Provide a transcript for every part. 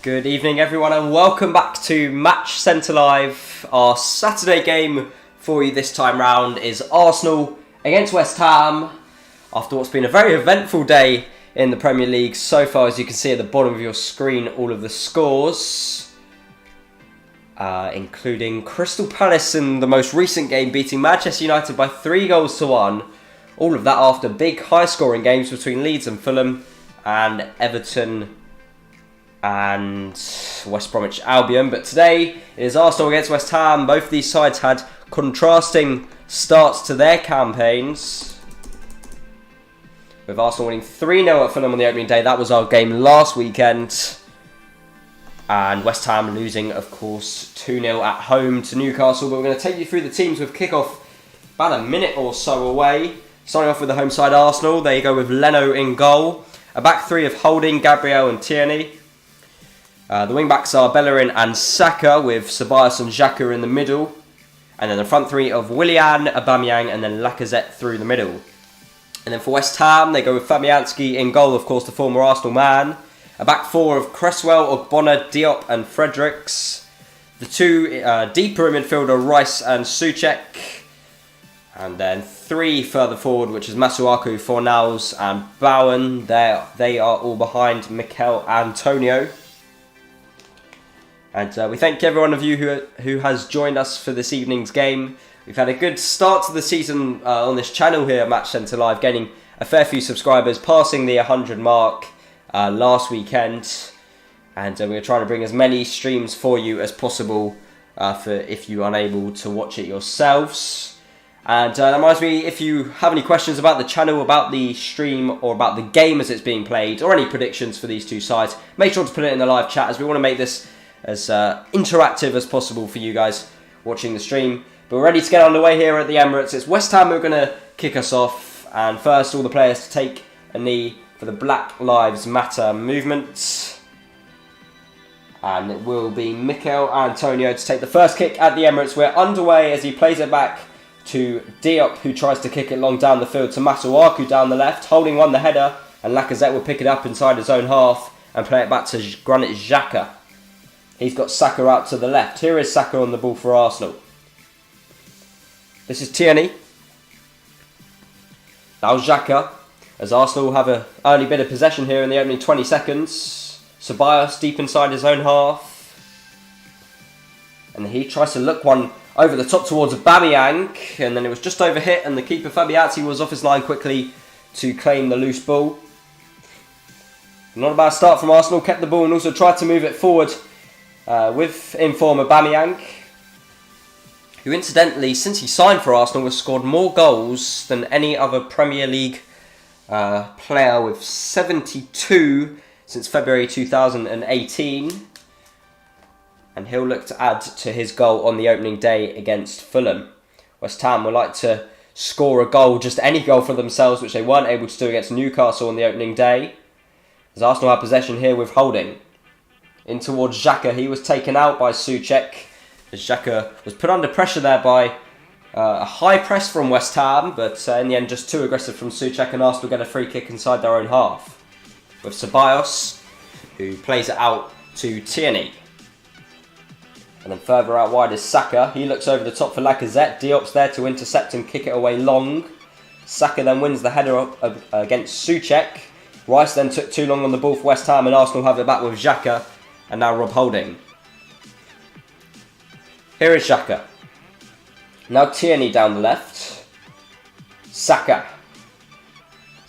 Good evening everyone and welcome back to Match Centre Live. Our Saturday game for you this time round is Arsenal against West Ham. After what's been a very eventful day in the Premier League so far, as you can see at the bottom of your screen, all of the scores. Including Crystal Palace in the most recent game beating Manchester United by 3-1. All of that after big high scoring games between Leeds and Fulham and Everton and West Bromwich Albion. But today it is Arsenal against West Ham. Both of these sides had contrasting starts to their campaigns, with Arsenal winning 3-0 at Fulham on the opening day. That was our game last weekend. And West Ham losing, of course, 2-0 at home to Newcastle. But we're going to take you through the teams with kick-off about a minute or so away. Starting off with the home side Arsenal. There you go with Leno in goal. A back three of Holding, Gabriel and Tierney. The wing-backs are Bellerin and Saka, with Ceballos and Xhaka in the middle. And then the front three of Willian, Aubameyang and then Lacazette through the middle. And then for West Ham, they go with Fabianski in goal, of course, the former Arsenal man. A back four of Cresswell, Ogbonna, Diop and Fredericks. The two deeper in midfield are Rice and Souček. And then three further forward, which is Masuaku, Fornals and Bowen. They are all behind Mikel Antonio. And we thank every one of you who has joined us for this evening's game. We've had a good start to the season on this channel here at Match Centre Live, gaining a fair few subscribers, passing the 100 mark last weekend. And we're trying to bring as many streams for you as possible for if you are unable to watch it yourselves. And that reminds me, if you have any questions about the channel, about the stream, or about the game as it's being played, or any predictions for these two sides, make sure to put it in the live chat, as we want to make this as interactive as possible for you guys watching the stream. But we're ready to get underway here at the Emirates. It's West Ham who are going to kick us off. And first, all the players to take a knee for the Black Lives Matter movement. And it will be Mikel Antonio to take the first kick at the Emirates. We're underway as he plays it back to Diop, who tries to kick it long down the field to Masuaku down the left. Holding won the header, and Lacazette will pick it up inside his own half and play it back to Granit Xhaka. He's got Saka out to the left. Here is Saka on the ball for Arsenal. This is Tierney. Now Xhaka, as Arsenal have an early bit of possession here in the opening 20 seconds. Ceballos deep inside his own half. And he tries to look one over the top towards Aubameyang. And then it was just overhit, and the keeper Fabianski was off his line quickly to claim the loose ball. Not a bad start from Arsenal. Kept the ball and also tried to move it forward with inform Aubameyang, who incidentally, since he signed for Arsenal, has scored more goals than any other Premier League player, with 72 since February 2018. And he'll look to add to his goal on the opening day against Fulham. West Ham would like to score a goal, just any goal for themselves, which they weren't able to do against Newcastle on the opening day. As Arsenal have possession here with Holding. In towards Xhaka, he was taken out by Souček. As Xhaka was put under pressure there by a high press from West Ham, but in the end just too aggressive from Souček, and Arsenal get a free kick inside their own half. With Ceballos, who plays it out to Tierney. And then further out wide is Saka. He looks over the top for Lacazette. Diop's there to intercept and kick it away long. Saka then wins the header up against Souček. Rice then took too long on the ball for West Ham, and Arsenal have it back with Xhaka. And now Rob Holding. Here is Xhaka. Now Tierney down the left. Saka.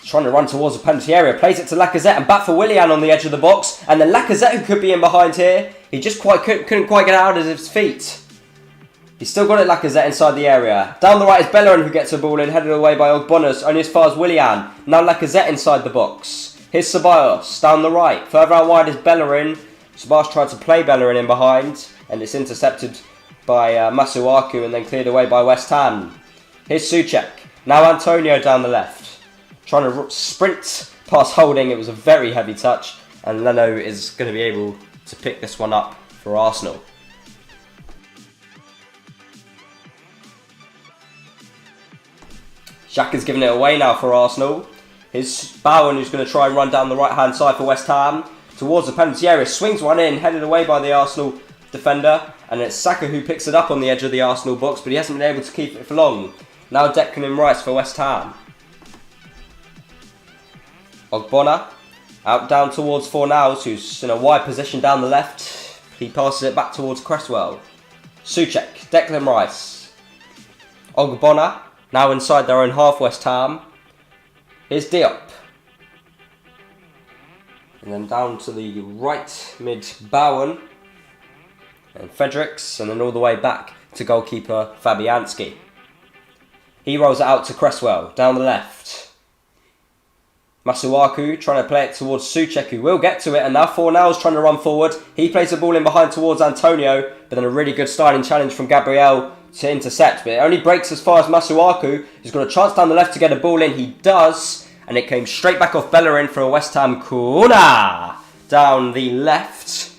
Trying to run towards the penalty area. Plays it to Lacazette and back for Willian on the edge of the box. And then Lacazette, who could be in behind here. He just couldn't quite get out of his feet. He's still got it, Lacazette, inside the area. Down the right is Bellerin, who gets the ball in, headed away by Ogbonna, only as far as Willian. Now Lacazette inside the box. Here's Ceballos down the right. Further out wide is Bellerin. Ceballos tried to play Bellerin in behind, and it's intercepted by Masuaku and then cleared away by West Ham. Here's Souček. Now Antonio down the left. Trying to sprint past Holding. It was a very heavy touch, and Leno is going to be able to pick this one up for Arsenal. Xhaka's giving it away now for Arsenal. Here's Bowen, who's going to try and run down the right-hand side for West Ham. towards the penalty area, swings one in, headed away by the Arsenal defender, and it's Saka who picks it up on the edge of the Arsenal box, but he hasn't been able to keep it for long. Now Declan Rice for West Ham. Ogbonna out down towards Fornals, who's in a wide position down the left. He passes it back towards Cresswell. Souček, Declan Rice. Ogbonna now inside their own half, West Ham. Here's Diop. And then down to the right mid, Bowen. And Fredericks, and then all the way back to goalkeeper Fabianski. He rolls it out to Cresswell, down the left. Masuaku trying to play it towards Souček, who will get to it, and now Fornals trying to run forward. He plays the ball in behind towards Antonio, but then a really good styling challenge from Gabriel to intercept, but it only breaks as far as Masuaku, who's got a chance down the left to get a ball in. He does, and it came straight back off Bellerin for a West Ham corner down the left.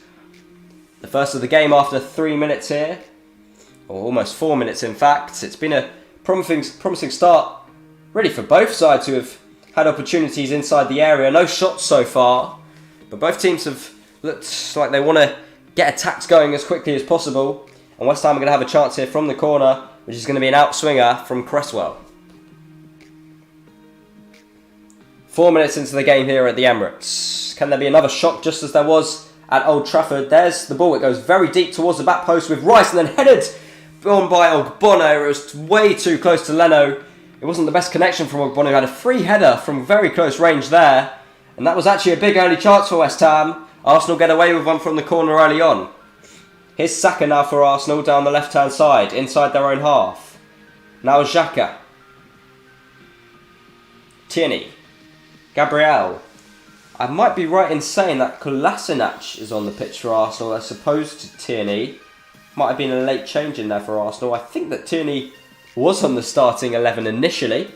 The first of the game after 3 minutes here, or almost 4 minutes in fact. It's been a promising start really for both sides who have had opportunities inside the area. No shots so far, but both teams have looked like they want to get attacks going as quickly as possible. And West Ham are going to have a chance here from the corner, which is going to be an outswinger from Cresswell. 4 minutes into the game here at the Emirates. Can there be another shock just as there was at Old Trafford? There's the ball. It goes very deep towards the back post with Rice, and then headed on by Ogbonna. It was way too close to Leno. It wasn't the best connection from Ogbonna, who had a free header from very close range there. And that was actually a big early chance for West Ham. Arsenal get away with one from the corner early on. Here's Saka now for Arsenal down the left-hand side, inside their own half. Now Xhaka. Tierney. Gabriel. I might be right in saying that Kolasinac is on the pitch for Arsenal as opposed to Tierney. Might have been a late change in there for Arsenal. I think that Tierney was on the starting 11 initially.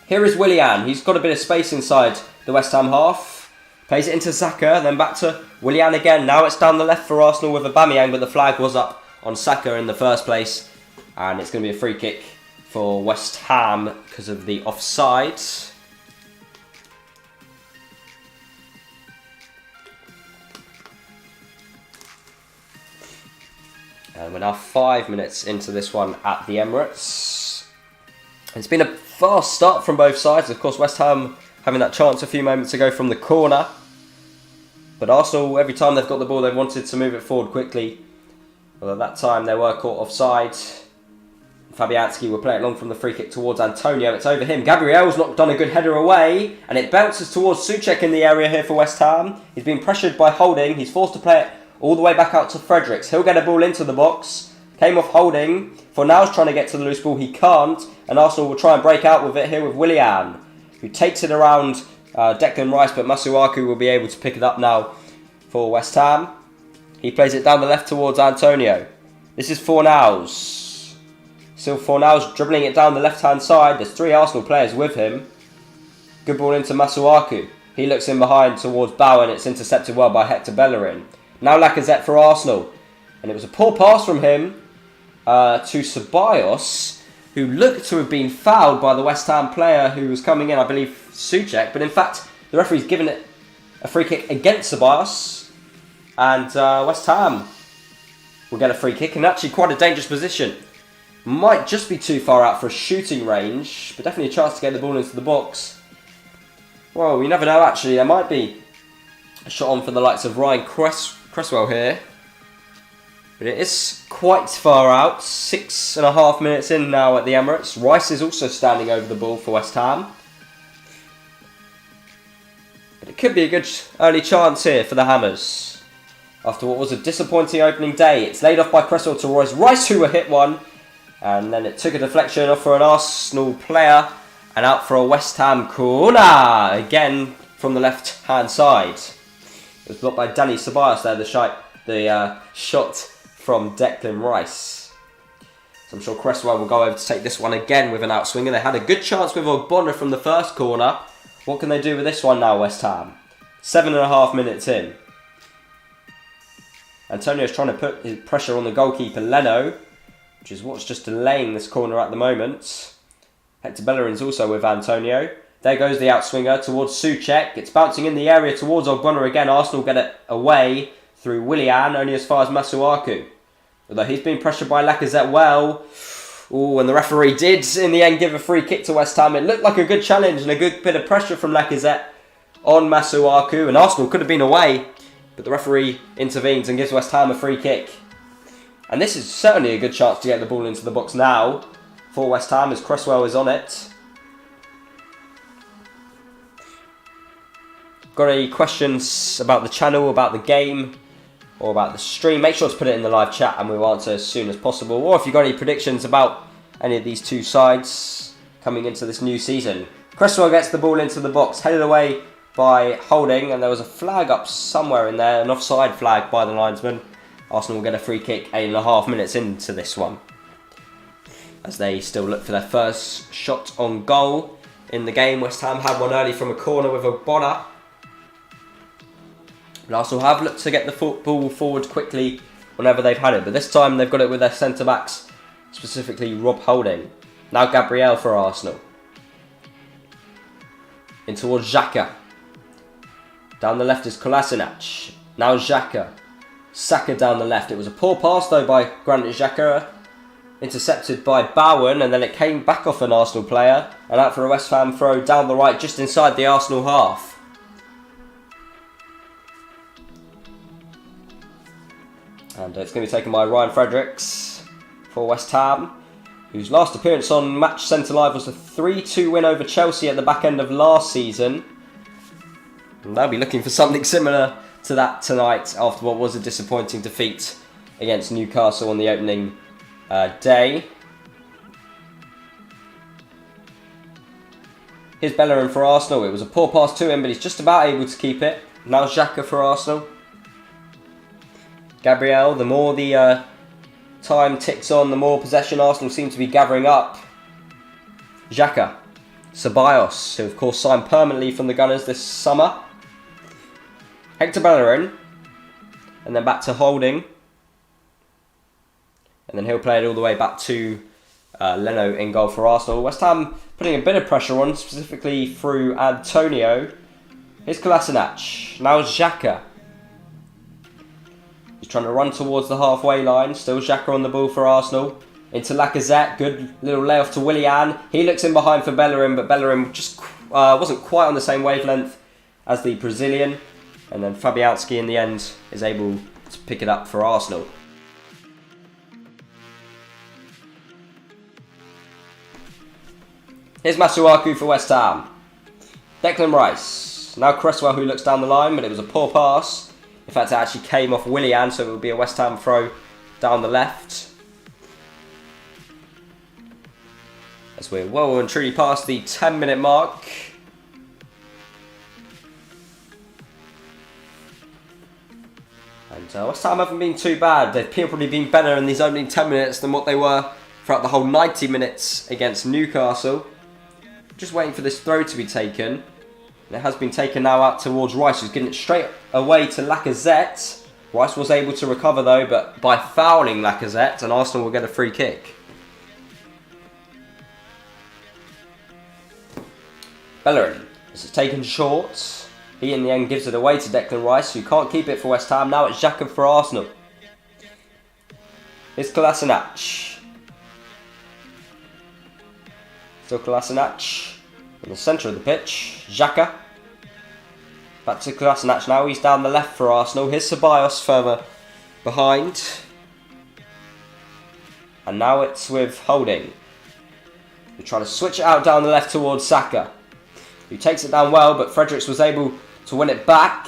Here is Willian. He's got a bit of space inside the West Ham half. Plays it into Saka, then back to Willian again. Now it's down the left for Arsenal with Aubameyang, but the flag was up on Saka in the first place. And it's going to be a free kick for West Ham because of the offside. And we're now 5 minutes into this one at the Emirates. It's been a fast start from both sides. Of course, West Ham having that chance a few moments ago from the corner. But Arsenal, every time they've got the ball, they've wanted to move it forward quickly. Well, at that time, they were caught offside. Fabianski will play it long from the free kick towards Antonio. It's over him. Gabriel's not done a good header away. And it bounces towards Souček in the area here for West Ham. He's been pressured by Holding. He's forced to play it all the way back out to Fredericks. He'll get a ball into the box. Came off Holding. Fornals trying to get to the loose ball. He can't. And Arsenal will try and break out with it here with Willian, who takes it around Declan Rice, but Masuaku will be able to pick it up now for West Ham. He plays it down the left towards Antonio. This is Fornals. Still Fornals dribbling it down the left-hand side. There's 3 Arsenal players with him. Good ball into Masuaku. He looks in behind towards Bowen. It's intercepted well by Hector Bellerin. Now Lacazette for Arsenal. And it was a poor pass from him to Ceballos, who looked to have been fouled by the West Ham player who was coming in, I believe Souček. But in fact, the referee's given it a free kick against Ceballos. And West Ham will get a free kick, and actually quite a dangerous position. Might just be too far out for a shooting range, but definitely a chance to get the ball into the box. Well, you never know actually. There might be a shot on for the likes of Ryan Cresswell here. But it is quite far out. 6.5 minutes in now at the Emirates. Rice is also standing over the ball for West Ham. But it could be a good early chance here for the Hammers. After what was a disappointing opening day, it's laid off by Cresswell to Rice, who were hit one. And then it took a deflection off for an Arsenal player. And out for a West Ham corner. Again from the left-hand side. It was blocked by Dani Ceballos there, the shot from Declan Rice. So I'm sure Cresswell will go over to take this one again with an outswinger. They had a good chance with Ogbonna from the first corner. What can they do with this one now, West Ham? 7.5 minutes in. Antonio's trying to put his pressure on the goalkeeper, Leno, which is what's just delaying this corner at the moment. Hector Bellerin's also with Antonio. There goes the outswinger towards Souček. It's bouncing in the area towards Ogbonna again. Arsenal get it away through Willian, only as far as Masuaku. Although he's been pressured by Lacazette well. Ooh, and the referee did in the end give a free kick to West Ham. It looked like a good challenge and a good bit of pressure from Lacazette on Masuaku. And Arsenal could have been away, but the referee intervenes and gives West Ham a free kick. And this is certainly a good chance to get the ball into the box now for West Ham as Cresswell is on it. Got any questions about the channel, about the game, or about the stream? Make sure to put it in the live chat and we'll answer as soon as possible. Or if you've got any predictions about any of these two sides coming into this new season. Cresswell gets the ball into the box, headed away by Holding, and there was a flag up somewhere in there, an offside flag by the linesman. Arsenal will get a free kick 8.5 minutes into this one, as they still look for their first shot on goal in the game. West Ham had one early from a corner with Ogbonna. But Arsenal have looked to get the ball forward quickly whenever they've had it, but this time they've got it with their centre-backs, specifically Rob Holding. Now Gabriel for Arsenal. In towards Xhaka. Down the left is Kolasinac. Now Xhaka. Saka down the left. It was a poor pass though by Granit Xhaka. Intercepted by Bowen, and then it came back off an Arsenal player and out for a West Ham throw down the right just inside the Arsenal half. And it's going to be taken by Ryan Fredericks for West Ham, whose last appearance on Match Centre Live was a 3-2 win over Chelsea at the back end of last season. And they'll be looking for something similar to that tonight after what was a disappointing defeat against Newcastle on the opening day. Here's Bellerin for Arsenal. It was a poor pass to him, but he's just about able to keep it. Now Xhaka for Arsenal. Gabriel, the more the time ticks on, the more possession Arsenal seem to be gathering up. Xhaka. Ceballos, who of course signed permanently from the Gunners this summer. Hector Bellerin. And then back to Holding. And then he'll play it all the way back to Leno in goal for Arsenal. West Ham putting a bit of pressure on, specifically through Antonio. Here's Kolasinac. Now Xhaka. He's trying to run towards the halfway line. Still Xhaka on the ball for Arsenal. Into Lacazette. Good little layoff to Willian. He looks in behind for Bellerin, but Bellerin just wasn't quite on the same wavelength as the Brazilian. And then Fabianski in the end is able to pick it up for Arsenal. Here's Masuaku for West Ham. Declan Rice. Now Cresswell who looks down the line, but it was a poor pass. In fact, it actually came off Willian, so it will be a West Ham throw down the left. As we're well and truly past the 10-minute mark. And West Ham haven't been too bad. They've probably been better in these opening 10 minutes than what they were throughout the whole 90 minutes against Newcastle. Just waiting for this throw to be taken. And it has been taken now out towards Rice, who's getting it straight away to Lacazette. Rice was able to recover though, but by fouling Lacazette, and Arsenal will get a free kick. Bellerin. This is taken short. He in the end gives it away to Declan Rice, who can't keep it for West Ham. Now it's Xhaka for Arsenal. Here's Kolasinac. Still Kolasinac. In the centre of the pitch, Xhaka. Back to Kolasinac now, he's down the left for Arsenal. Here's Ceballos further behind. And now it's with Holding. We try to switch it out down the left towards Saka, who takes it down well, but Fredericks was able to win it back.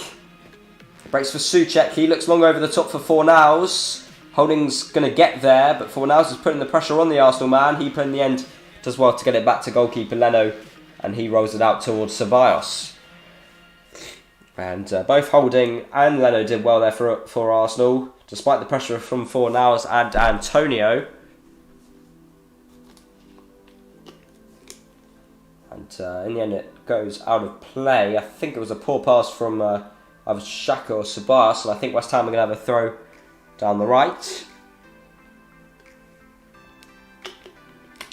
It breaks for Souček, he looks long over the top for Fornals. Holding's going to get there, but Fornals is putting the pressure on the Arsenal man. He in the end does well to get it back to goalkeeper Leno, and he rolls it out towards Ceballos. And both Holding and Leno did well there for Arsenal, despite the pressure from Fornals and Antonio. And in the end it goes out of play. I think it was a poor pass from either Xhaka or Ceballos, and I think West Ham are going to have a throw down the right.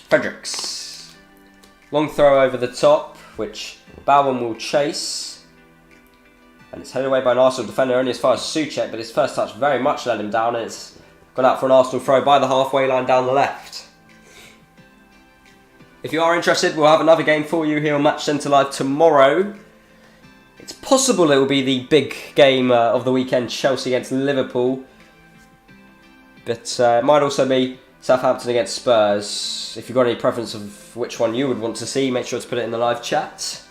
Fredericks. Long throw over the top which Bowen will chase. And it's headed away by an Arsenal defender, only as far as Souček, but his first touch very much let him down, and it's gone out for an Arsenal throw by the halfway line down the left. If you are interested, we'll have another game for you here on Match Centre Live tomorrow. It's possible it will be the big game of the weekend, Chelsea against Liverpool. But it might also be Southampton against Spurs. If you've got any preference of which one you would want to see, make sure to put it in the live chat.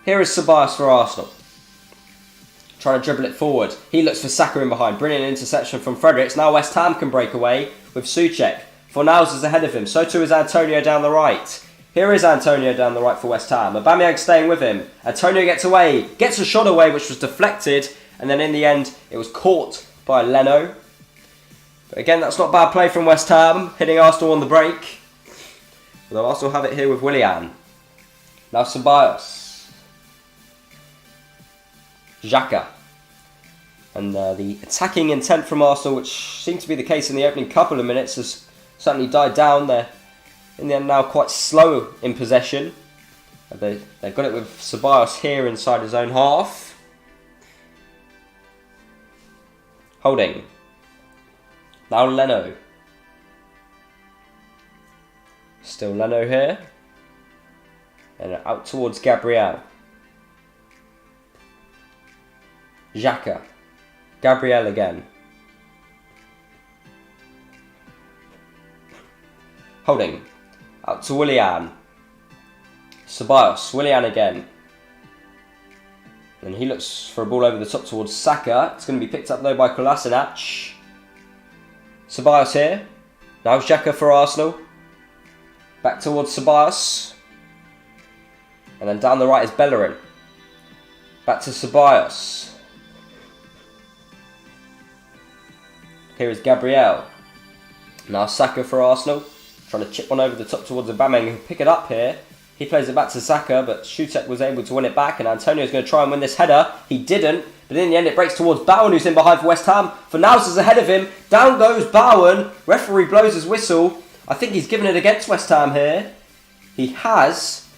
Here is Ceballos for Arsenal. Trying to dribble it forward. He looks for Saka in behind. Brilliant interception from Fredericks. Now West Ham can break away with Souček. Fornals is ahead of him. So too is Antonio down the right. Here is Antonio down the right for West Ham. Aubameyang staying with him. Antonio gets away. Gets a shot away which was deflected. And then in the end it was caught by Leno. But again, that's not bad play from West Ham. Hitting Arsenal on the break. Although Arsenal have it here with Willian. Now Ceballos. Xhaka. And the attacking intent from Arsenal, which seemed to be the case in the opening couple of minutes, has certainly died down. They're in the end now quite slow in possession. They've got it with Ceballos here inside his own half. Holding. Now Leno. Still Leno here. And out towards Gabriel. Xhaka. Gabriel again. Holding. Out to Willian. Ceballos. Willian again. And he looks for a ball over the top towards Saka. It's going to be picked up though by Kolasinac. Ceballos here. Now Xhaka for Arsenal. Back towards Ceballos. And then down the right is Bellerin. Back to Ceballos. Here is Gabriel. Now Saka for Arsenal. Trying to chip one over the top towards Aubameyang, who pick it up here. He plays it back to Saka, but Souček was able to win it back, and Antonio's going to try and win this header. He didn't, but in the end it breaks towards Bowen, who's in behind for West Ham. Fornals is ahead of him. Down goes Bowen. Referee blows his whistle. I think he's given it against West Ham here. He has.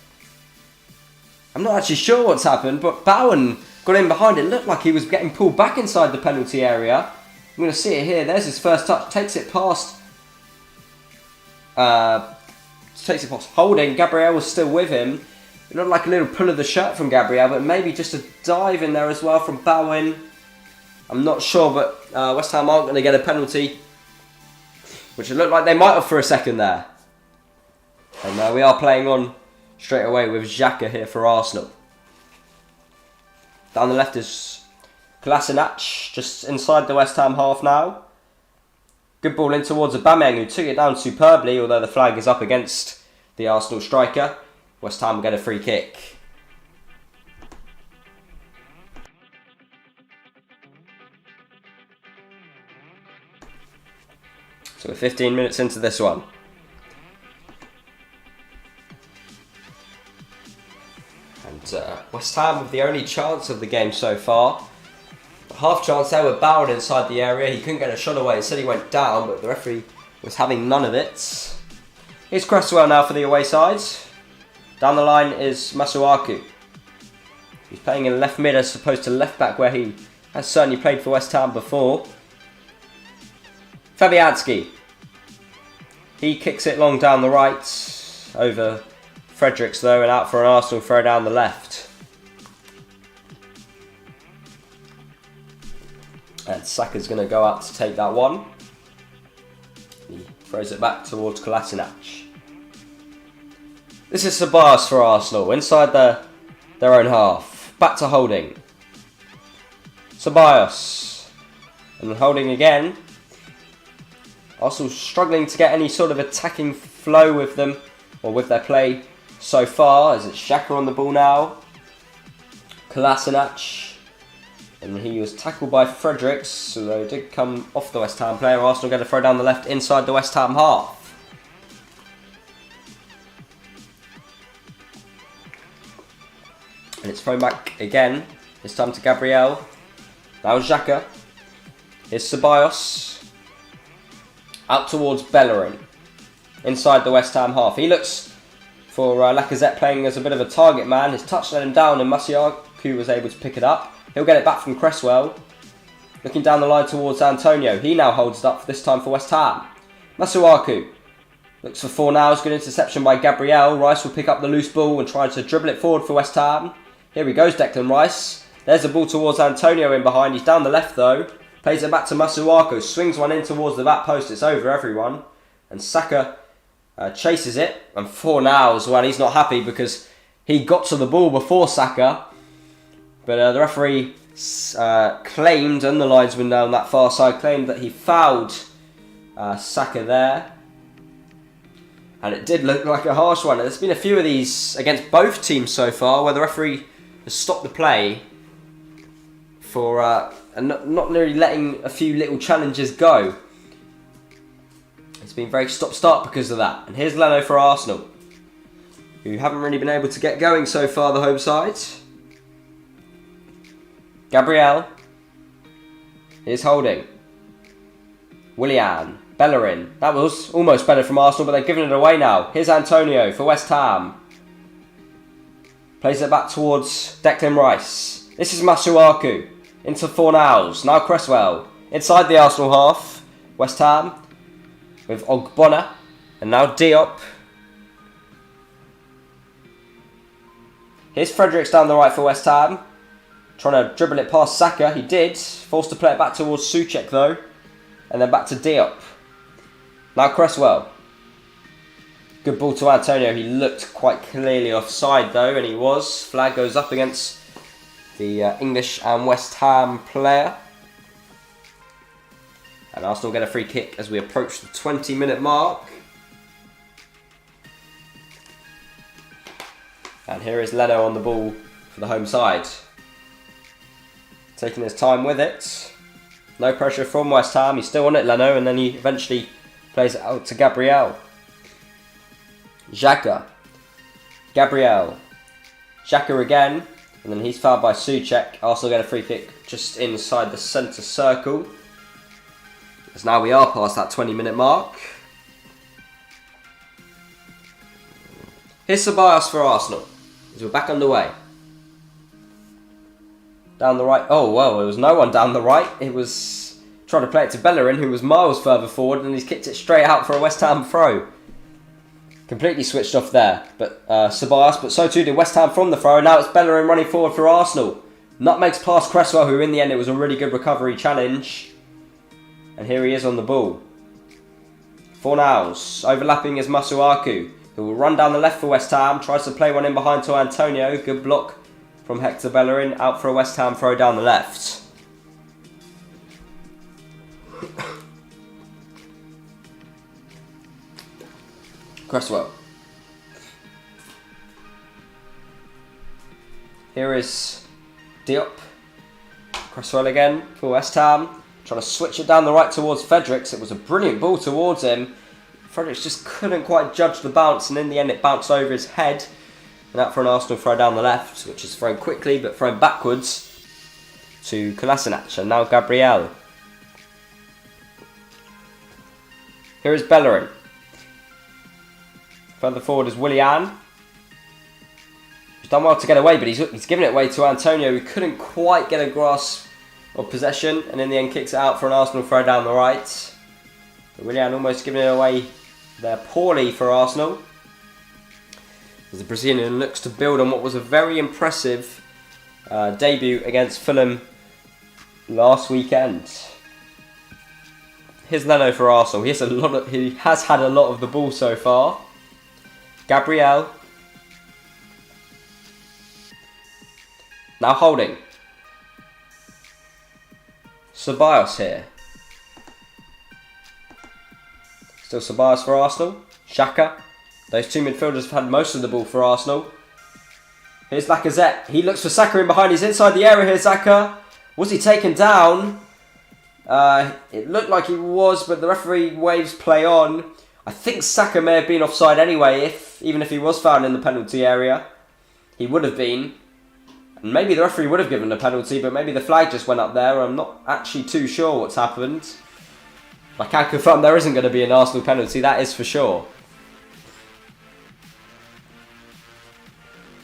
I'm not actually sure what's happened, but Bowen got in behind. It looked like he was getting pulled back inside the penalty area. I'm going to see it here. There's his first touch. Takes it past Holding. Gabriel was still with him. It looked like a little pull of the shirt from Gabriel, but maybe just a dive in there as well from Bowen. I'm not sure, but West Ham aren't going to get a penalty, which it looked like they might have for a second there. And we are playing on straight away with Xhaka here for Arsenal. Down the left is Kolasinac, just inside the West Ham half now. Good ball in towards Aubameyang, who took it down superbly, although the flag is up against the Arsenal striker. West Ham get a free kick. So we're 15 minutes into this one. And West Ham with the only chance of the game so far. Half chance there with Bowen inside the area. He couldn't get a shot away. Instead he went down, but the referee was having none of it. Here's Cresswell now for the away side. Down the line is Masuaku. He's playing in left mid as opposed to left back, where he has certainly played for West Ham before. Fabianski. He kicks it long down the right over Fredericks though, and out for an Arsenal throw down the left. And Saka's going to go out to take that one. He throws it back towards Kolasinac. This is Ceballos for Arsenal, inside their own half. Back to Holding. Ceballos. And Holding again. Arsenal struggling to get any sort of attacking flow with them, or with their play so far, as it's Xhaka on the ball now. Kolasinac. And he was tackled by Fredericks, although it did come off the West Ham player. Arsenal get a throw down the left inside the West Ham half. And it's thrown back again. This time to Gabriel. Now Xhaka. Here's Ceballos. Out towards Bellerin. Inside the West Ham half. He looks for Lacazette playing as a bit of a target man. His touch let him down and Masuaku was able to pick it up. He'll get it back from Cresswell. Looking down the line towards Antonio. He now holds it up, this time for West Ham. Masuaku looks for Fornals. Good interception by Gabriel. Rice will pick up the loose ball and try to dribble it forward for West Ham. Here he goes, Declan Rice. There's the ball towards Antonio in behind. He's down the left though. Plays it back to Masuaku. Swings one in towards the back post. It's over everyone. And Saka chases it. And Fornals, well, he's not happy because he got to the ball before Saka. But the referee claimed, and the linesman down that far side claimed that he fouled Saka there. And it did look like a harsh one. There's been a few of these against both teams so far where the referee has stopped the play for and not really letting a few little challenges go. It's been very stop-start because of that. And here's Leno for Arsenal, who haven't really been able to get going so far, the home side. Gabriel. Here's Holding. Willian. Bellerin. That was almost better from Arsenal, but they've given it away now. Here's Antonio for West Ham. Plays it back towards Declan Rice. This is Masuaku. Into Fornals. Now Cresswell. Inside the Arsenal half. West Ham. With Ogbonna. And now Diop. Here's Fredericks down the right for West Ham. Trying to dribble it past Saka. He did. Forced to play it back towards Souček though. And then back to Diop. Now Cresswell. Good ball to Antonio. He looked quite clearly offside though, and he was. Flag goes up against the English and West Ham player. And Arsenal get a free kick as we approach the 20-minute mark. And here is Leno on the ball for the home side. Taking his time with it. No pressure from West Ham. He's still on it, Leno, and then he eventually plays it out to Gabriel. Xhaka. Gabriel. Xhaka again. And then he's fouled by Souček. Arsenal get a free kick just inside the centre circle. As now we are past that 20-minute mark. Here's Ceballos for Arsenal. As we're back underway. Down the right. Oh, well, there was no one down the right. It was trying to play it to Bellerin, who was miles further forward, and he's kicked it straight out for a West Ham throw. Completely switched off there, but Ceballos, but so too did West Ham from the throw. Now it's Bellerin running forward for Arsenal. Nutmegs past Cresswell, who in the end it was a really good recovery challenge. And here he is on the ball. Fornals, overlapping is Masuaku, who will run down the left for West Ham. Tries to play one in behind to Antonio. Good block from Hector Bellerin, out for a West Ham throw down the left. Cresswell. Here is Diop. Cresswell again for West Ham. Trying to switch it down the right towards Fredericks. It was a brilliant ball towards him. Fredericks just couldn't quite judge the bounce, and in the end it bounced over his head. And out for an Arsenal throw down the left, which is thrown quickly but thrown backwards to Kolasinac. And now Gabriel. Here is Bellerin. Further forward is Willian. He's done well to get away, but he's given it away to Antonio, who couldn't quite get a grasp of possession, and in the end kicks it out for an Arsenal throw down the right. But Willian almost giving it away there poorly for Arsenal, as the Brazilian looks to build on what was a very impressive debut against Fulham last weekend. Here's Leno for Arsenal. He has had a lot of the ball so far. Gabriel. Now Holding. Ceballos here. Still Ceballos for Arsenal. Xhaka. Those two midfielders have had most of the ball for Arsenal. Here's Lacazette. He looks for Saka in behind. He's inside the area here, Saka. Was he taken down? It looked like he was, but the referee waves play on. I think Saka may have been offside anyway, even if he was found in the penalty area. He would have been. And maybe the referee would have given a penalty, but maybe the flag just went up there. I'm not actually too sure what's happened. I can confirm there isn't going to be an Arsenal penalty, that is for sure.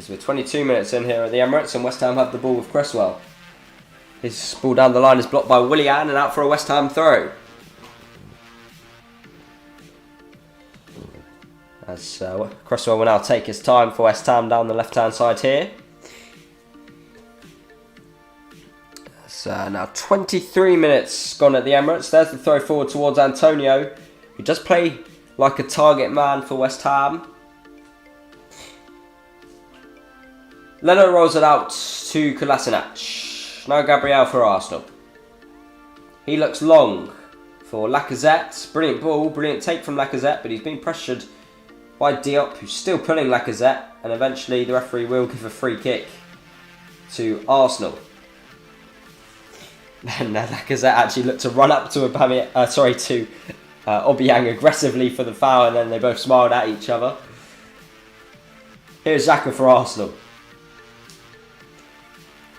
As we're 22 minutes in here at the Emirates, and West Ham have the ball with Cresswell. His ball down the line is blocked by Willian and out for a West Ham throw. As Cresswell will now take his time for West Ham down the left-hand side here. So now 23 minutes gone at the Emirates. There's the throw forward towards Antonio, who does play like a target man for West Ham. Leno rolls it out to Kolasinac. Now Gabriel for Arsenal. He looks long for Lacazette. Brilliant ball, brilliant take from Lacazette, but he's been pressured by Diop, who's still pulling Lacazette, and eventually the referee will give a free kick to Arsenal. Then Lacazette actually looked to run up to Obiang aggressively for the foul, and then they both smiled at each other. Here's Xhaka for Arsenal.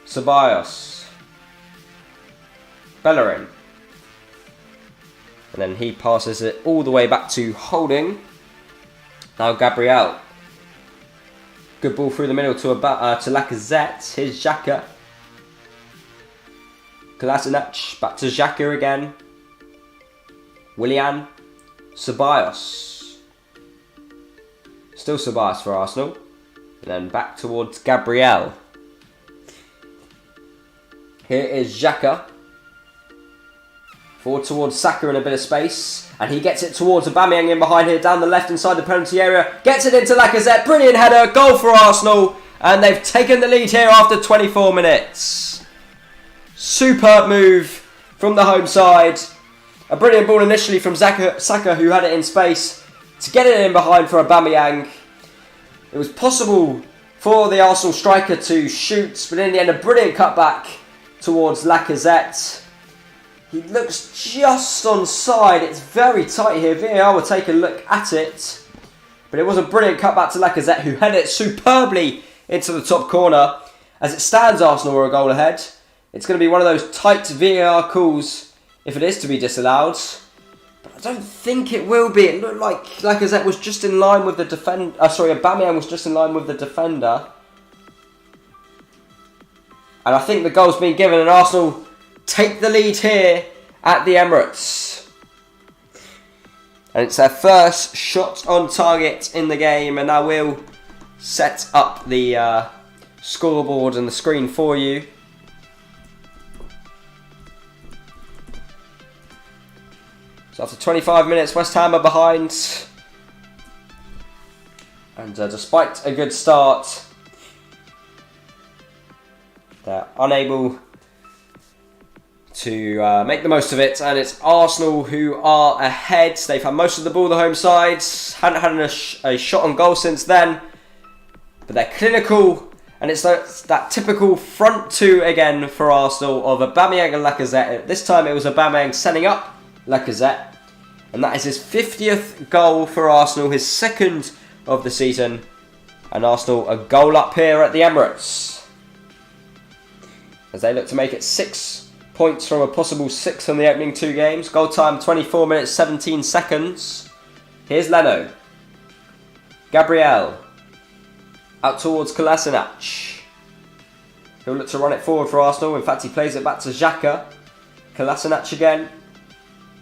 Ceballos. Bellerin. And then he passes it all the way back to Holding. Now Gabriel. Good ball through the middle to Lacazette. Here's Xhaka. Kolasinac, back to Xhaka again. Willian. Ceballos. Still Ceballos for Arsenal. And then back towards Gabriel. Here is Xhaka. Forward towards Saka in a bit of space. And he gets it towards Aubameyang in behind here, down the left inside the penalty area. Gets it into Lacazette. Brilliant header. Goal for Arsenal. And they've taken the lead here after 24 minutes. Superb move from the home side. A brilliant ball initially from Saka, who had it in space, to get it in behind for Aubameyang. It was possible for the Arsenal striker to shoot, but in the end a brilliant cutback towards Lacazette. He looks just onside. It's very tight here. VAR will take a look at it. But it was a brilliant cutback to Lacazette, who headed it superbly into the top corner. As it stands, Arsenal are a goal ahead. It's going to be one of those tight VAR calls if it is to be disallowed. But I don't think it will be. It looked like Lacazette was just in line with the defender. Aubameyang was just in line with the defender. And I think the goal's been given, and Arsenal take the lead here at the Emirates. And it's their first shot on target in the game, and I will set up the scoreboard and the screen for you. So after 25 minutes, West Ham are behind. And despite a good start, they're unable to make the most of it. And it's Arsenal who are ahead. They've had most of the ball, the home side. Hadn't had a shot on goal since then. But they're clinical. And it's that typical front two again for Arsenal of Aubameyang and Lacazette. This time it was Aubameyang setting up Lacazette, and that is his 50th goal for Arsenal, his second of the season, and Arsenal a goal up here at the Emirates as they look to make it 6 points from a possible 6 in the opening 2 games. Goal time 24 minutes 17 seconds. Here's Leno. Gabriel out towards Kolasinac. He'll look to run it forward for Arsenal. In fact, he plays it back to Xhaka. Kolasinac again.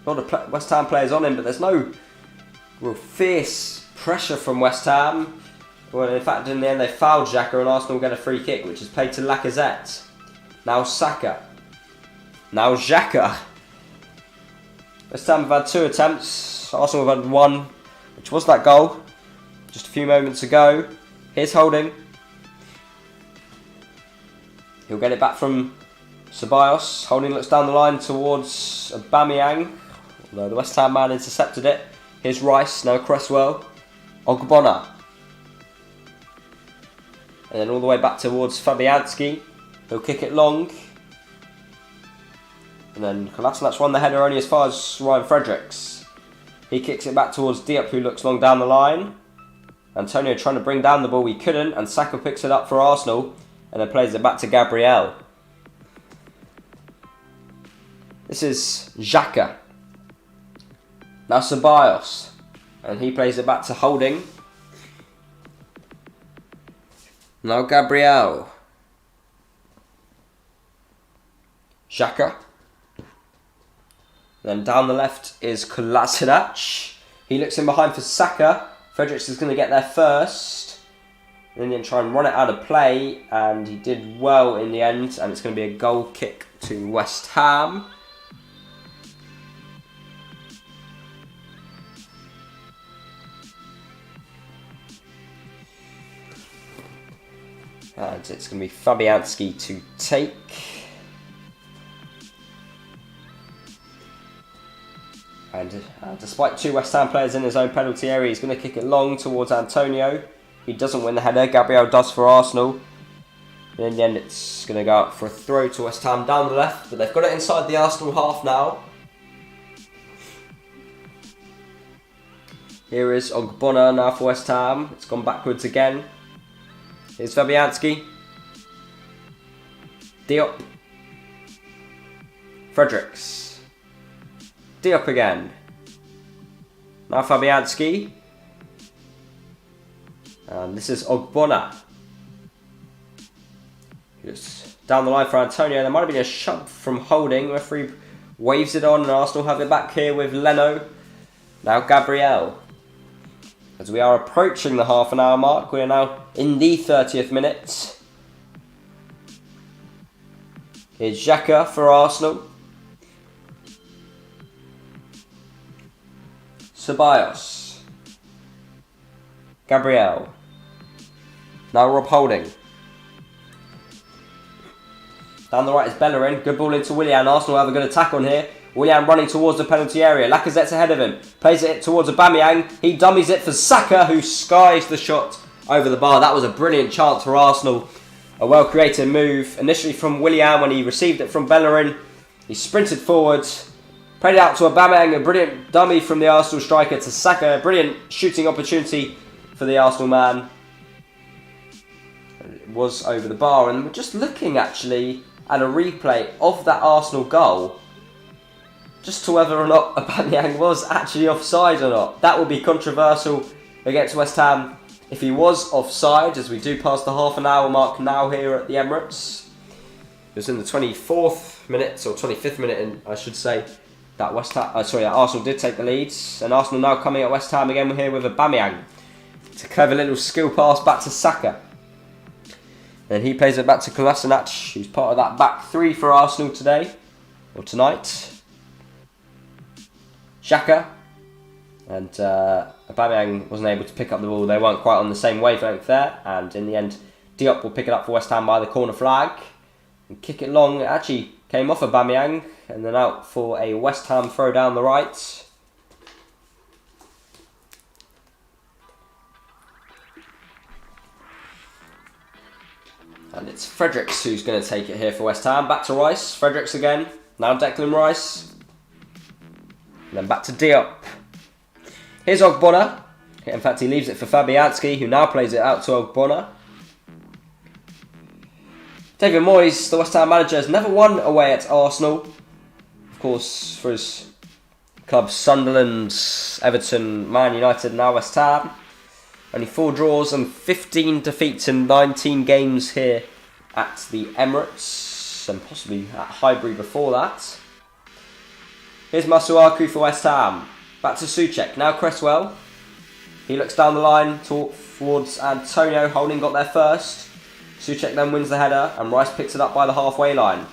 A lot of West Ham players on him, but there's no real fierce pressure from West Ham. Well, in fact, in the end, they fouled Xhaka, and Arsenal get a free kick, which is played to Lacazette. Now Saka. Now Xhaka. West Ham have had 2 attempts. Arsenal have had 1, which was that goal just a few moments ago. Here's Holding. He'll get it back from Ceballos. Holding looks down the line towards Aubameyang, although the West Ham man intercepted it. Here's Rice, now Cresswell. Ogbonna. And then all the way back towards Fabianski. He'll kick it long. And then Kolasinac won the header only as far as Ryan Fredericks. He kicks it back towards Diop, who looks long down the line. Antonio trying to bring down the ball, he couldn't, and Saka picks it up for Arsenal and then plays it back to Gabriel. This is Xhaka. Now Ceballos, and he plays it back to Holding. Now Gabriel. Xhaka. Then down the left is Kolasinac. He looks in behind for Saka. Fredericks is going to get there first. And then try and run it out of play. And he did well in the end. And it's going to be a goal kick to West Ham. And it's going to be Fabianski to take. And despite two West Ham players in his own penalty area, he's going to kick it long towards Antonio. He doesn't win the header. Gabriel does for Arsenal. And in the end, it's going to go out for a throw to West Ham down the left. But they've got it inside the Arsenal half now. Here is Ogbonna now for West Ham. It's gone backwards again. Here's Fabianski. Diop. Fredericks. Diop again. Now Fabianski. And this is Ogbonna. Just down the line for Antonio. There might have been a shove from Holding. Referee waves it on and Arsenal have it back here with Leno. Now Gabriel. As we are approaching the half an hour mark, we are now in the 30th minute. Here's Xhaka for Arsenal. Ceballos. Gabriel. Now Rob Holding. Down the right is Bellerin. Good ball into Willian. Arsenal have a good attack on here. Willian running towards the penalty area. Lacazette's ahead of him. Plays it towards Aubameyang. He dummies it for Saka, who skies the shot over the bar. That was a brilliant chance for Arsenal. A well-created move. Initially from Willian when he received it from Bellerin. He sprinted forward. Played it out to Aubameyang. A brilliant dummy from the Arsenal striker to Saka. A brilliant shooting opportunity for the Arsenal man. It was over the bar. And we're just looking actually at a replay of that Arsenal goal. Just to whether or not Aubameyang was actually offside or not. That will be controversial against West Ham if he was offside, as we do pass the half an hour mark now here at the Emirates. It was in the 24th minute, or 25th minute, I should say, that Arsenal did take the lead. And Arsenal now coming at West Ham again here with Aubameyang. It's a clever little skill pass back to Saka. And he plays it back to Kolasinac, who's part of that back three for Arsenal today, or tonight. Xhaka and Aubameyang wasn't able to pick up the ball. They weren't quite on the same wavelength there, and in the end Diop will pick it up for West Ham by the corner flag and kick it long. It actually came off Aubameyang and then out for a West Ham throw down the right. And it's Fredericks who's going to take it here for West Ham. Back to Rice. Fredericks again. Now Declan Rice. And then back to Diop. Here's Ogbonna. In fact, he leaves it for Fabianski, who now plays it out to Ogbonna. David Moyes, the West Ham manager, has never won away at Arsenal. Of course, for his clubs Sunderland, Everton, Man United, now West Ham. Only 4 draws and 15 defeats in 19 games here at the Emirates, and possibly at Highbury before that. Here's Masuaku for West Ham. Back to Souček. Now Cresswell. He looks down the line towards Antonio. Holding got there first. Souček then wins the header and Rice picks it up by the halfway line.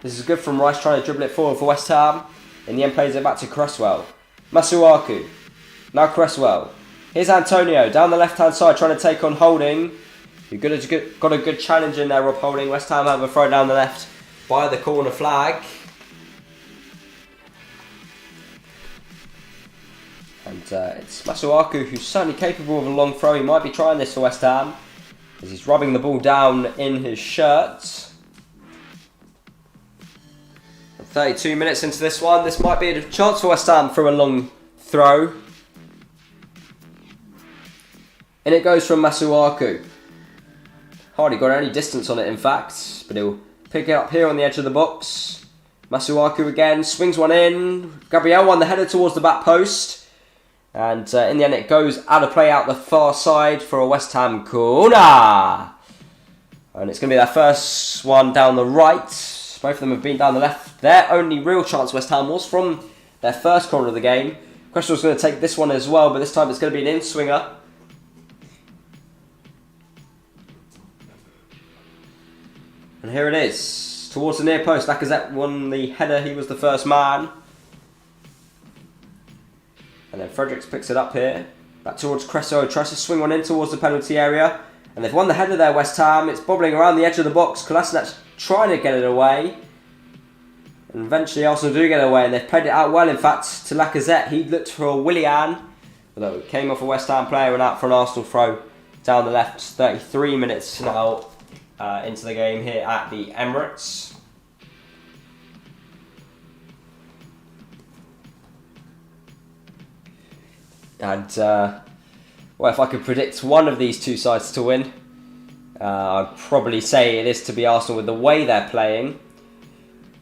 This is good from Rice trying to dribble it forward for West Ham. In the end plays it back to Cresswell. Masuaku. Now Cresswell. Here's Antonio down the left hand side trying to take on Holding. You've got a good challenge in there, Rob Holding. West Ham have a throw down the left by the corner flag. And it's Masuaku who's certainly capable of a long throw. He might be trying this for West Ham as he's rubbing the ball down in his shirt. 32 minutes into this one. This might be a chance for West Ham for a long throw. In it goes from Masuaku. Hardly got any distance on it in fact, but he'll pick it up here on the edge of the box. Masuaku again, swings one in. Gabriel won the header towards the back post. And in the end it goes out of play out the far side for a West Ham corner. And it's going to be their first one down the right. Both of them have been down the left. Their only real chance, West Ham, was from their first corner of the game. Cresswell's going to take this one as well, but this time it's going to be an in-swinger. And here it is. Towards the near post, Lacazette won the header. He was the first man. And then Fredericks picks it up here. Back towards Cresswell. Tries to swing one in towards the penalty area. And they've won the header there, West Ham. It's bobbling around the edge of the box. Kolasinac trying to get it away. And eventually Arsenal do get away. And they've played it out well, in fact, to Lacazette. He looked for Willian. Although it came off a West Ham player and out for an Arsenal throw down the left. 33 minutes now into the game here at the Emirates. And, well, if I could predict one of these two sides to win, I'd probably say it is to be Arsenal with the way they're playing.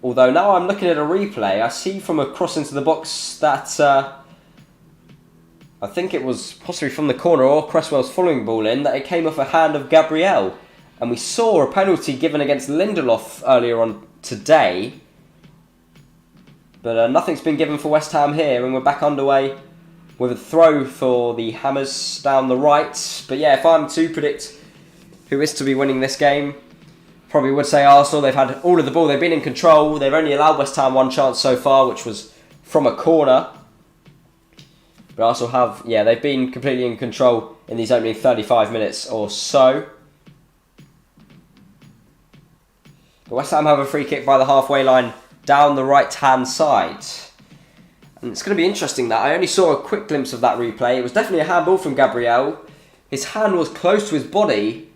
Although now I'm looking at a replay, I see from a cross into the box that I think it was possibly from the corner or Cresswell's following ball in, that it came off a hand of Gabriel. And we saw a penalty given against Lindelof earlier on today. But nothing's been given for West Ham here, and we're back underway with a throw for the Hammers down the right. But yeah, if I'm to predict who is to be winning this game, probably would say Arsenal. They've had all of the ball, they've been in control. They've only allowed West Ham one chance so far, which was from a corner. But Arsenal have, yeah, they've been completely in control in these opening 35 minutes or so. But West Ham have a free kick by the halfway line down the right-hand side. And it's going to be interesting that I only saw a quick glimpse of that replay. It was definitely a handball from Gabriel. His hand was close to his body,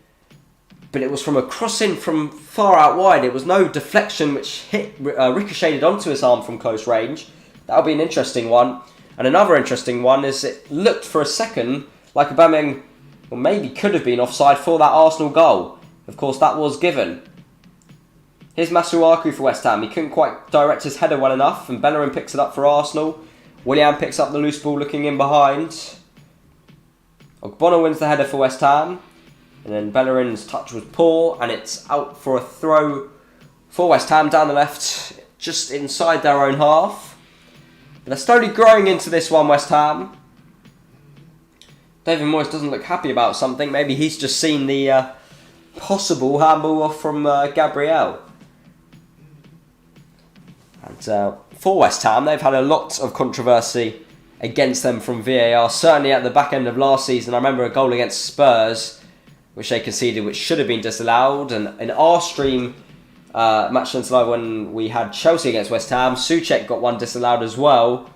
but it was from a crossing from far out wide. It was no deflection which ricocheted onto his arm from close range. That'll be an interesting one. And another interesting one is it looked for a second like Aubameyang, or maybe could have been offside for that Arsenal goal. Of course, that was given. Here's Masuaku for West Ham. He couldn't quite direct his header well enough, and Bellerin picks it up for Arsenal. Willian picks up the loose ball looking in behind. Ogbonna wins the header for West Ham. And then Bellerin's touch was poor, and it's out for a throw for West Ham down the left, just inside their own half. But they're slowly growing into this one, West Ham. David Moyes doesn't look happy about something. Maybe he's just seen the possible handball off from Gabriel. And for West Ham, they've had a lot of controversy against them from VAR. Certainly at the back end of last season, I remember a goal against Spurs, which they conceded, which should have been disallowed. And in our stream, Matchlands Live, when we had Chelsea against West Ham, Souček got one disallowed as well,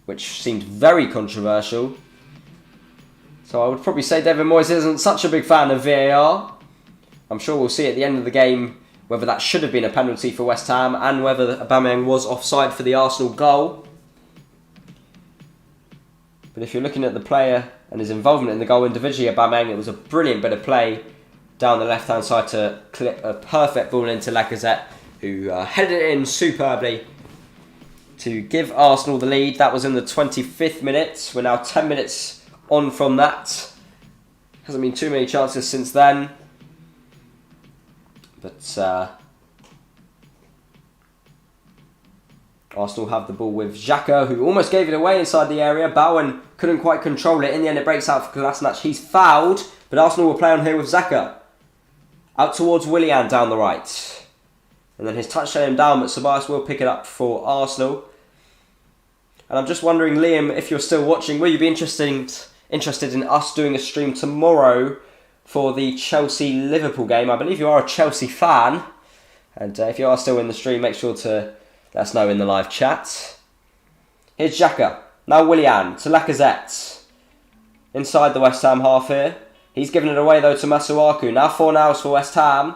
which seemed very controversial. So I would probably say David Moyes isn't such a big fan of VAR. I'm sure we'll see at the end of the game whether that should have been a penalty for West Ham and whether Aubameyang was offside for the Arsenal goal. But if you're looking at the player and his involvement in the goal individually, Aubameyang, it was a brilliant bit of play down the left-hand side to clip a perfect ball into Lacazette, who headed it in superbly to give Arsenal the lead. That was in the 25th minute. We're now 10 minutes on from that. Hasn't been too many chances since then. But Arsenal have the ball with Xhaka, who almost gave it away inside the area. Bowen couldn't quite control it. In the end, it breaks out for Kolasinac. He's fouled, but Arsenal will play on here with Xhaka. Out towards Willian down the right. And then his touch let him down, but Ceballos will pick it up for Arsenal. And I'm just wondering, Liam, if you're still watching, will you be interested in us doing a stream tomorrow for the Chelsea-Liverpool game? I believe you are a Chelsea fan. And if you are still in the stream, make sure to let us know in the live chat. Here's Xhaka. Now Willian to Lacazette. Inside the West Ham half here. He's given it away though to Masuaku. Now Fornals for West Ham,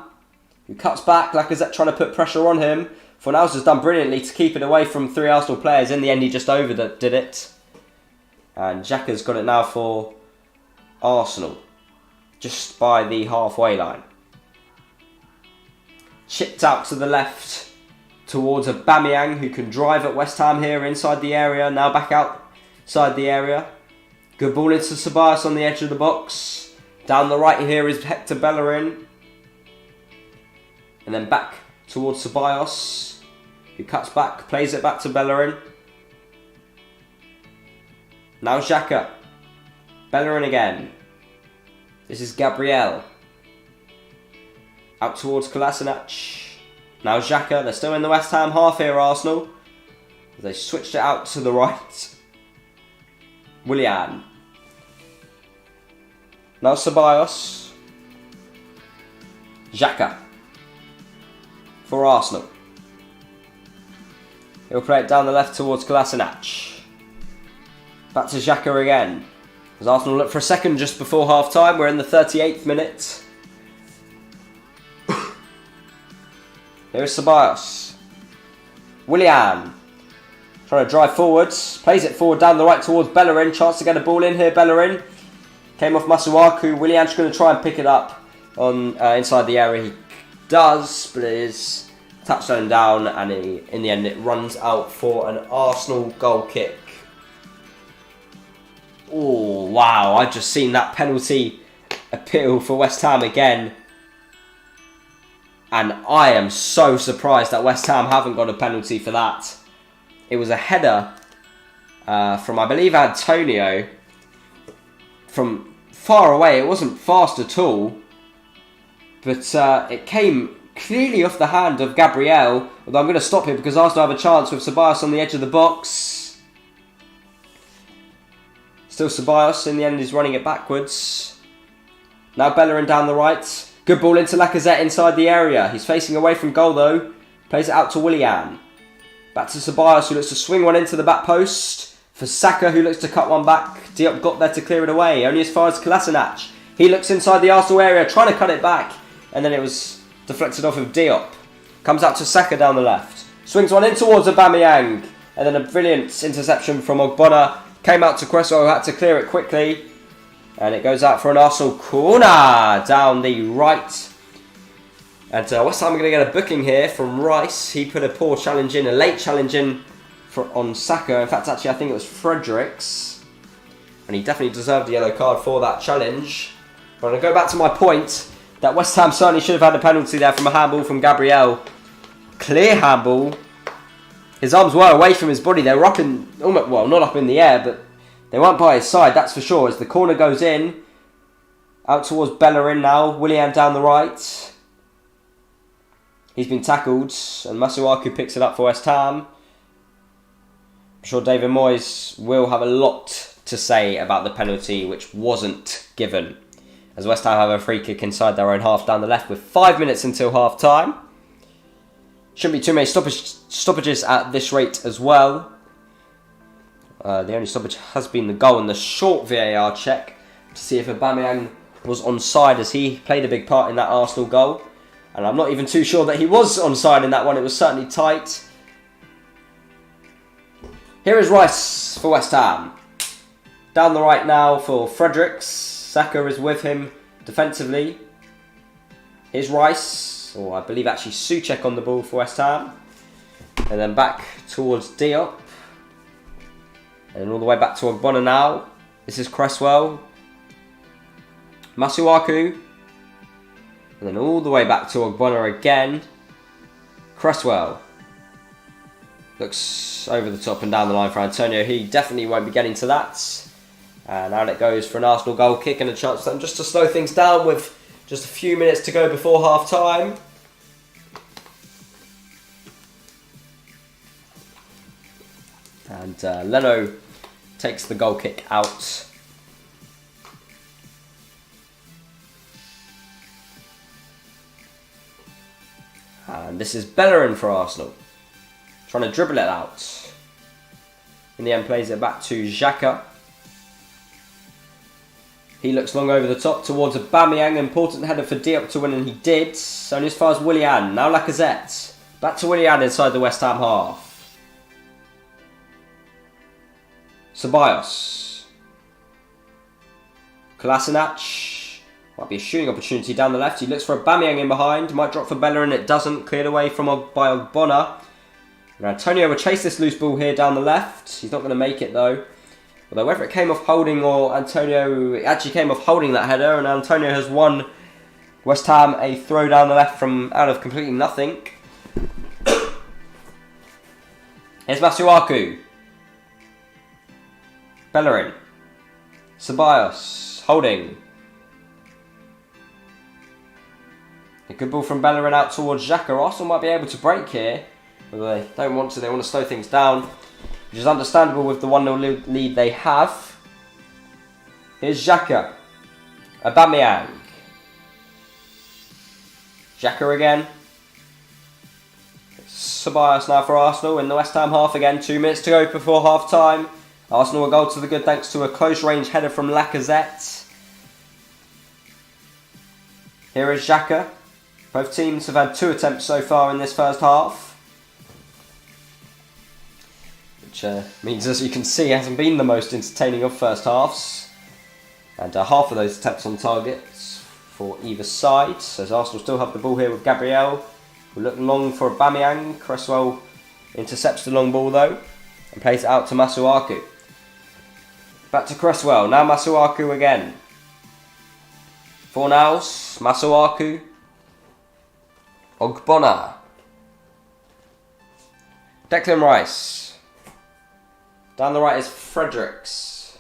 who cuts back. Lacazette trying to put pressure on him. Fornals has done brilliantly to keep it away from three Arsenal players. In the end, he just did it. And Xhaka's got it now for Arsenal, just by the halfway line. Chipped out to the left towards Aubameyang, who can drive at West Ham here inside the area. Now back outside the area. Good ball into Ceballos on the edge of the box. Down the right here is Hector Bellerin. And then back towards Ceballos, who cuts back, plays it back to Bellerin. Now Xhaka. Bellerin again. This is Gabriel. Out towards Kolasinac. Now Xhaka. They're still in the West Ham half here, Arsenal. They switched it out to the right. Willian. Now Ceballos. Xhaka. For Arsenal. He'll play it down the left towards Kolasinac. Back to Xhaka again. As Arsenal look for a second just before half time. We're in the 38th minute. Here's Ceballos. Willian. Trying to drive forwards. Plays it forward down the right towards Bellerin. Chance to get a ball in here, Bellerin. Came off Masuaku. Willian's going to try and pick it up on inside the area. He does, but it is touchdown down, and in the end it runs out for an Arsenal goal kick. Oh, wow. I've just seen that penalty appeal for West Ham again. And I am so surprised that West Ham haven't got a penalty for that. It was a header from, I believe, Antonio. From far away. It wasn't fast at all. But it came clearly off the hand of Gabriel. Although I'm going to stop here because Arsenal have a chance with Ceballos on the edge of the box. Still Ceballos. In the end, he's running it backwards. Now Bellerin down the right. Good ball into Lacazette inside the area. He's facing away from goal though. Plays it out to Willian. Back to Ceballos, who looks to swing one into the back post. For Saka, who looks to cut one back. Diop got there to clear it away. Only as far as Kolasinac. He looks inside the Arsenal area, trying to cut it back. And then it was deflected off of Diop. Comes out to Saka down the left. Swings one in towards Aubameyang. And then a brilliant interception from Ogbonna. Came out to Cresswell, who had to clear it quickly. And it goes out for an Arsenal corner down the right. And West Ham are going to get a booking here from Rice. He put a poor challenge in, a late challenge in on Saka. In fact, actually, I think it was Fredericks. And he definitely deserved a yellow card for that challenge. But I'm going to go back to my point that West Ham certainly should have had a penalty there from a handball from Gabriel. Clear handball. His arms were away from his body. They were up in, well, not up in the air, but they weren't by his side, that's for sure. As the corner goes in, out towards Bellerin now. Willian down the right. He's been tackled, and Masuaku picks it up for West Ham. I'm sure David Moyes will have a lot to say about the penalty, which wasn't given. As West Ham have a free kick inside their own half down the left with 5 minutes until half time. Shouldn't be too many stoppages at this rate as well. The only stoppage has been the goal and the short VAR check to see if Aubameyang was onside, as he played a big part in that Arsenal goal. And I'm not even too sure that he was onside in that one. It was certainly tight. Here is Rice for West Ham. Down the right now for Fredericks. Saka is with him defensively. Here's Rice, or I believe actually Souček on the ball for West Ham. And then back towards Diop. And all the way back to Ogbonna now. This is Cresswell. Masuaku. And then all the way back to Ogbonna again. Cresswell. Looks over the top and down the line for Antonio. He definitely won't be getting to that. And out it goes for an Arsenal goal kick and a chance for them just to slow things down with just a few minutes to go before half time. And Leno takes the goal kick out. And this is Bellerin for Arsenal. Trying to dribble it out. In the end, plays it back to Xhaka. He looks long over the top towards Aubameyang. Important header for Diop to win, and he did. Only as far as Willian. Now Lacazette. Back to Willian inside the West Ham half. Ceballos. Kolasinac. Might be a shooting opportunity down the left. He looks for Aubameyang in behind. Might drop for Bellerin. It doesn't. Cleared away by Ogbonna. And Antonio will chase this loose ball here down the left. He's not going to make it though. Although whether it came off holding or Antonio... It actually came off holding that header, and Antonio has won West Ham a throw down the left from out of completely nothing. Here's Masuaku. Bellerin. Ceballos. Holding. A good ball from Bellerin out towards Xhaka. Arsenal might be able to break here. But they don't want to. They want to slow things down. Which is understandable with the 1-0 lead they have. Here's Xhaka. Aubameyang. Xhaka again. Ceballos now for Arsenal in the West Ham half again. 2 minutes to go before half time. Arsenal a goal to the good thanks to a close range header from Lacazette. Here is Xhaka. Both teams have had 2 attempts so far in this first half. Which means, as you can see, hasn't been the most entertaining of first halves. And half of those attempts on targets for either side. So as Arsenal still have the ball here with Gabriel. Who look long for Aubameyang. Cresswell intercepts the long ball though. And plays it out to Masuaku. Back to Cresswell. Now Masuaku again. Fornals. Masuaku. Ogbonna. Declan Rice. Down the right is Fredericks.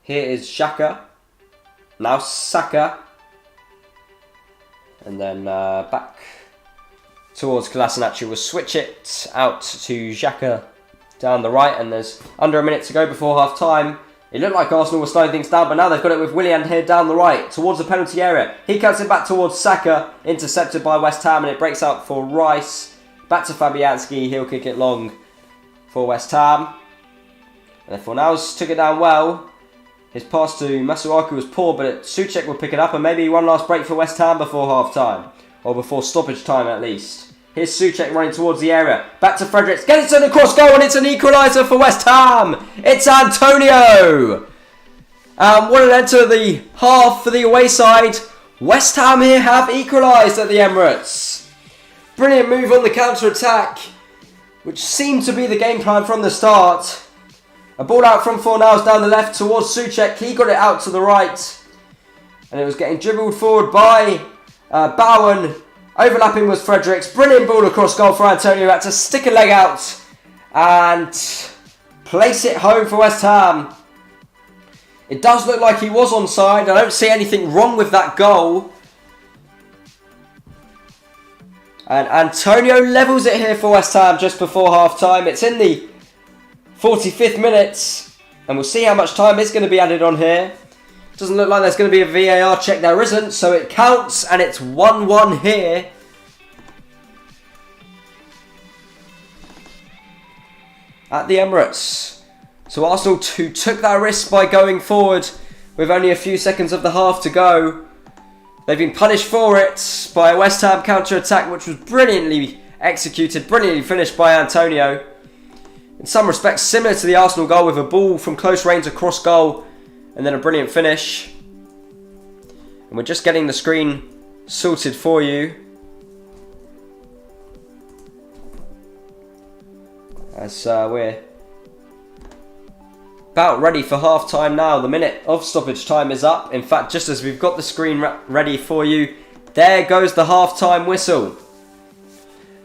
Here is Xhaka. Now Saka. And then back towards Kolasinac. We'll switch it out to Xhaka down the right. And there's under a minute to go before half time. It looked like Arsenal were slowing things down, but now they've got it with Willian here down the right, towards the penalty area. He cuts it back towards Saka, intercepted by West Ham, and it breaks out for Rice. Back to Fabianski, he'll kick it long for West Ham. And then Fornals took it down well. His pass to Masuaku was poor, but Souček will pick it up, and maybe one last break for West Ham before half time. Or before stoppage time at least. Here's Souček running towards the area. Back to Fredericks. Gets it to the cross goal and it's an equaliser for West Ham. It's Antonio. What an end to the half for the away side. West Ham here have equalised at the Emirates. Brilliant move on the counter-attack, which seemed to be the game plan from the start. A ball out from Fornals down the left towards Souček. He got it out to the right. And it was getting dribbled forward by Bowen. Overlapping was Fredericks. Brilliant ball across goal for Antonio. Had to stick a leg out and place it home for West Ham. It does look like he was onside. I don't see anything wrong with that goal. And Antonio levels it here for West Ham just before half time. It's in the 45th minute. And we'll see how much time is going to be added on here. Doesn't look like there's going to be a VAR check. There isn't, so it counts, and it's 1-1 here. At the Emirates. So Arsenal took that risk by going forward with only a few seconds of the half to go. They've been punished for it by a West Ham counter-attack, which was brilliantly executed, brilliantly finished by Antonio. In some respects, similar to the Arsenal goal, with a ball from close range across goal. And then a brilliant finish. And we're just getting the screen sorted for you. As we're about ready for half time now. The minute of stoppage time is up. In fact, just as we've got the screen ready for you, there goes the half time whistle.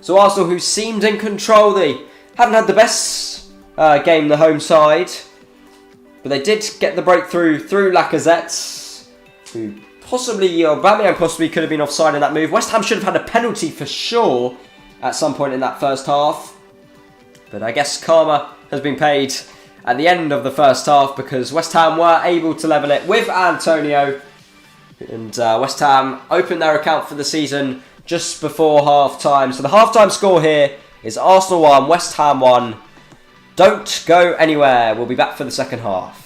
So Arsenal, who seemed in control, they haven't had the best game, the home side. But they did get the breakthrough through Lacazette, who possibly, or Aubameyang possibly could have been offside in that move. West Ham should have had a penalty for sure at some point in that first half. But I guess karma has been paid at the end of the first half because West Ham were able to level it with Antonio. And West Ham opened their account for the season just before half time. So the half time score here is Arsenal 1, West Ham 1. Don't go anywhere. We'll be back for the second half.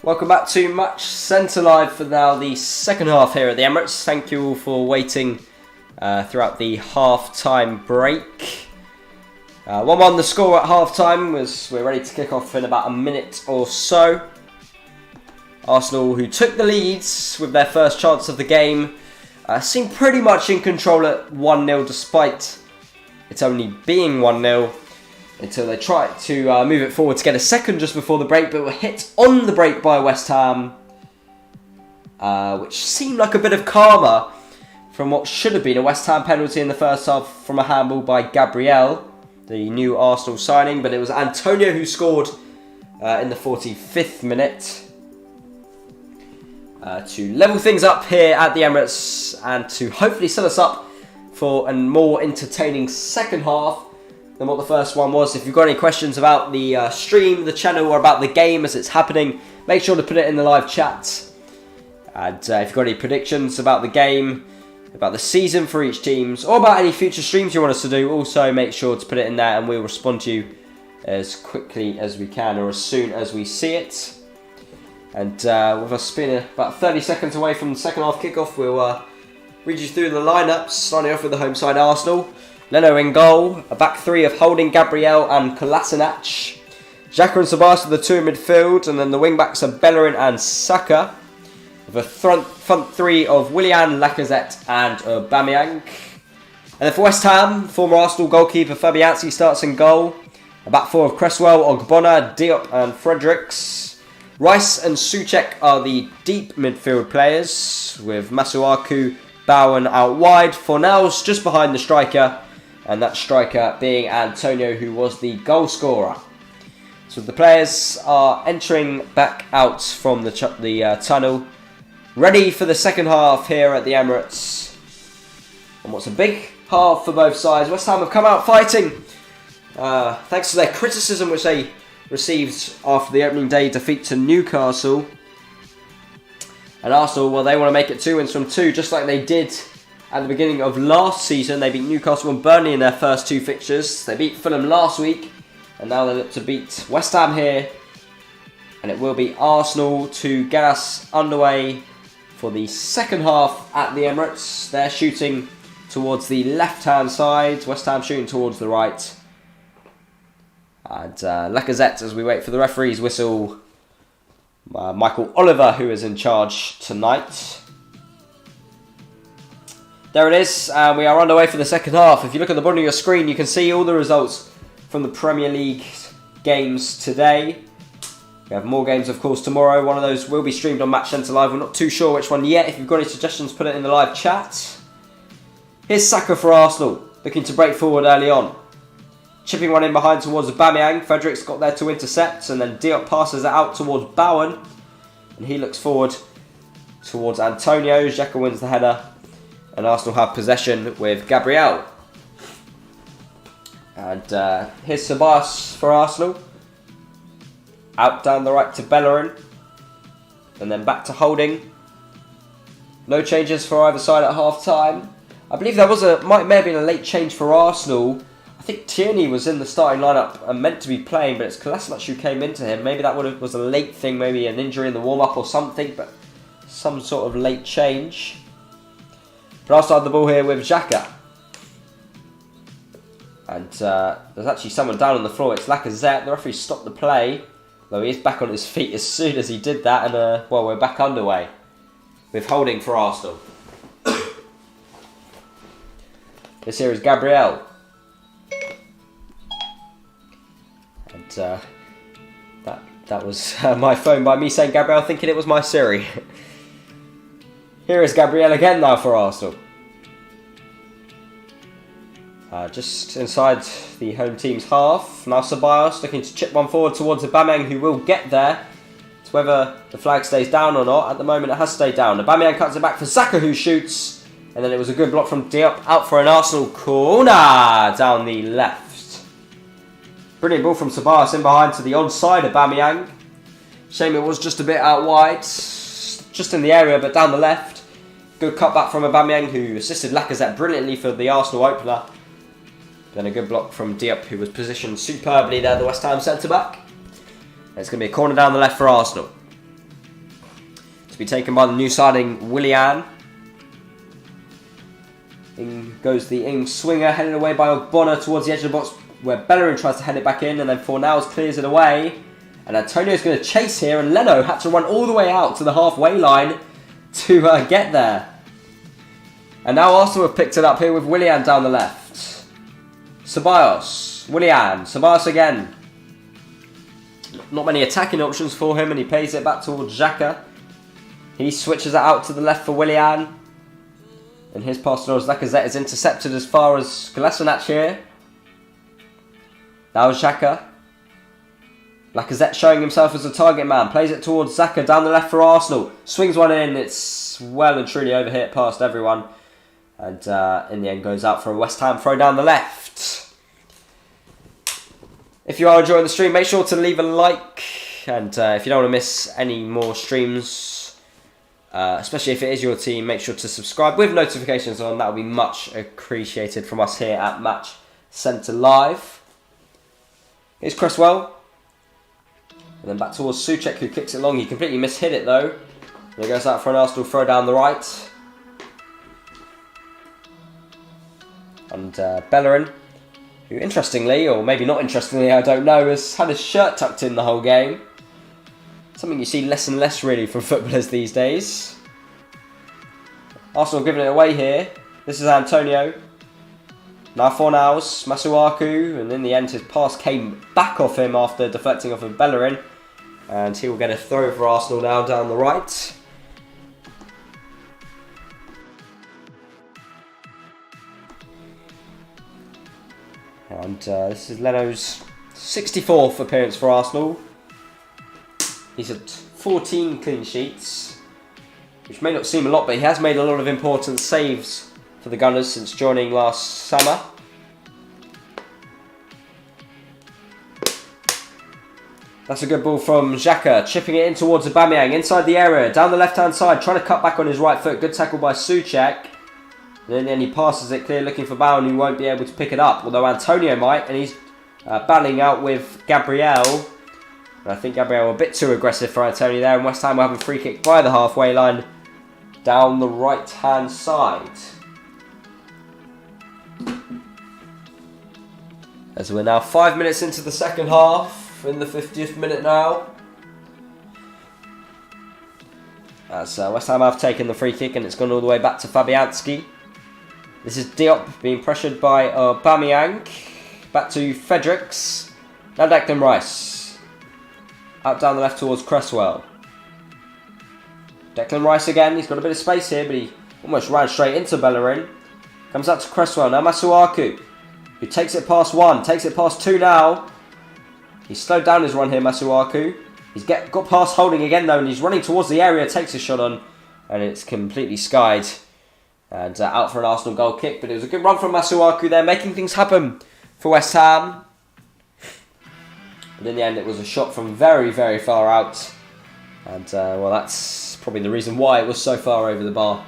Welcome back to Match Centre Live for now the second half here at the Emirates. Thank you all for waiting throughout the half-time break. 1-1 the score at half-time. We're ready to kick off in about a minute or so. Arsenal, who took the leads with their first chance of the game, seemed pretty much in control at 1-0 despite it only being 1-0. Until they tried to move it forward to get a second just before the break, but were hit on the break by West Ham, which seemed like a bit of karma from what should have been a West Ham penalty in the first half from a handball by Gabriel, the new Arsenal signing, but it was Antonio who scored in the 45th minute to level things up here at the Emirates and to hopefully set us up for a more entertaining second half than what the first one was. If you've got any questions about the stream, the channel, or about the game as it's happening, make sure to put it in the live chat. And if you've got any predictions about the game, about the season for each team, or about any future streams you want us to do, also make sure to put it in there and we'll respond to you as quickly as we can or as soon as we see it. And with us being about 30 seconds away from the second half kickoff, we'll read you through the lineups, starting off with the home side Arsenal. Leno in goal, a back three of Holding, Gabriel and Kolasinac. Xhaka and Ceballos are the two in midfield, and then the wing backs are Bellerin and Saka. With a front three of Willian, Lacazette and Aubameyang. And then for West Ham, former Arsenal goalkeeper Fabianski starts in goal. A back four of Cresswell, Ogbonna, Diop and Fredericks. Rice and Souček are the deep midfield players, with Masuaku, Bowen out wide. Fornals just behind the striker, and that striker being Antonio, who was the goal scorer. So the players are entering back out from the tunnel, ready for the second half here at the Emirates. And what's a big half for both sides. West Ham have come out fighting, thanks to their criticism which they received after the opening day defeat to Newcastle. And Arsenal, well, they want to make it 2 wins from 2, just like they did at the beginning of last season. They beat Newcastle and Burnley in their first 2 fixtures. They beat Fulham last week, and now they look to beat West Ham here. And it will be Arsenal to get us underway for the second half at the Emirates. They're shooting towards the left-hand side, West Ham shooting towards the right. And Lacazette, as we wait for the referee's whistle, Michael Oliver, who is in charge tonight. There it is, and we are underway for the second half. If you look at the bottom of your screen, you can see all the results from the Premier League games today. We have more games, of course, tomorrow. One of those will be streamed on Match Centre Live. We're not too sure which one yet. If you've got any suggestions, put it in the live chat. Here's Saka for Arsenal, looking to break forward early on. Chipping one in behind towards Aubameyang. Fredericks got there to intercept, and then Diop passes it out towards Bowen. And he looks forward towards Antonio. Xhaka wins the header, and Arsenal have possession with Gabriel. And here's Ceballos for Arsenal. Out down the right to Bellerin. And then back to Holding. No changes for either side at half time. I believe there was may have been a late change for Arsenal. I think Tierney was in the starting lineup and meant to be playing, but it's Kolasinac who came into him. Maybe that was a late thing, maybe an injury in the warm-up or something, but some sort of late change. But I'll start the ball here with Xhaka. And there's actually someone down on the floor. It's Lacazette. The referee stopped the play, though he is back on his feet as soon as he did that. And well, we're back underway with Holding for Arsenal. This here is Gabriel. And that was my phone by me saying Gabriel, thinking it was my Siri. Here is Gabriel again now for Arsenal. Just inside the home team's half. Now Ceballos looking to chip one forward towards Aubameyang, who will get there. It's whether the flag stays down or not. At the moment it has stayed down. Aubameyang cuts it back for Saka, who shoots. And then it was a good block from Diop, out for an Arsenal corner down the left. Brilliant ball from Ceballos in behind to the onside Aubameyang. Shame it was just a bit out wide, just in the area, but down the left. Good cutback from Aubameyang, who assisted Lacazette brilliantly for the Arsenal opener. Then a good block from Diop, who was positioned superbly there, the West Ham centre-back. It's going to be a corner down the left for Arsenal. To be taken by the new signing, Willian. In goes the swinger, headed away by Ogbonna towards the edge of the box, where Bellerin tries to head it back in, and then Fornals clears it away. And Antonio's going to chase here, and Leno had to run all the way out to the halfway line to get there. And now Arsenal have picked it up here with Willian down the left. Ceballos, Willian, Ceballos again. Not many attacking options for him, and he plays it back towards Xhaka. He switches it out to the left for Willian. And his pass towards Lacazette is intercepted as far as Kolasinac here. Now Xhaka. Lacazette showing himself as a target man. Plays it towards Xhaka down the left for Arsenal. Swings one in. It's well and truly overhit past everyone. And in the end goes out for a West Ham throw down the left. If you are enjoying the stream, make sure to leave a like. And if you don't want to miss any more streams, especially if it is your team, make sure to subscribe with notifications on. That will be much appreciated from us here at Match Centre Live. Here's Cresswell. And then back towards Souček, who kicks it long. He completely mishit it though. And it goes out for an Arsenal throw down the right. And Bellerin, who interestingly, or maybe not interestingly, I don't know, has had his shirt tucked in the whole game. Something you see less and less really from footballers these days. Arsenal giving it away here. This is Antonio. Now Fornals, Masuaku, and in the end his pass came back off him after deflecting off of Bellerin. And he will get a throw for Arsenal now down the right. And this is Leno's 64th appearance for Arsenal. He's had 14 clean sheets, which may not seem a lot, but he has made a lot of important saves for the Gunners since joining last summer. That's a good ball from Xhaka, chipping it in towards Aubameyang, inside the area, down the left-hand side, trying to cut back on his right foot. Good tackle by Souček. And then he passes it clear, looking for Bowen, who won't be able to pick it up, although Antonio might, and he's battling out with Gabriel. And I think Gabriel a bit too aggressive for Antonio there, and West Ham will have a free kick by the halfway line down the right-hand side. As we're now 5 minutes into the second half, in the 50th minute now. As West Ham have taken the free kick, and it's gone all the way back to Fabianski. This is Diop being pressured by Aubameyang. Back to Fredericks. Now Declan Rice. Out down the left towards Cresswell. Declan Rice again. He's got a bit of space here, but he almost ran straight into Bellerin. Comes out to Cresswell. Now Masuaku, who takes it past one. Takes it past two now. He's slowed down his run here, Masuaku. He's got past Holding again though, and he's running towards the area. Takes a shot on, and it's completely skied. And out for an Arsenal goal kick. But it was a good run from Masuaku there, making things happen for West Ham. But in the end, it was a shot from very, very far out. And, well, that's probably the reason why it was so far over the bar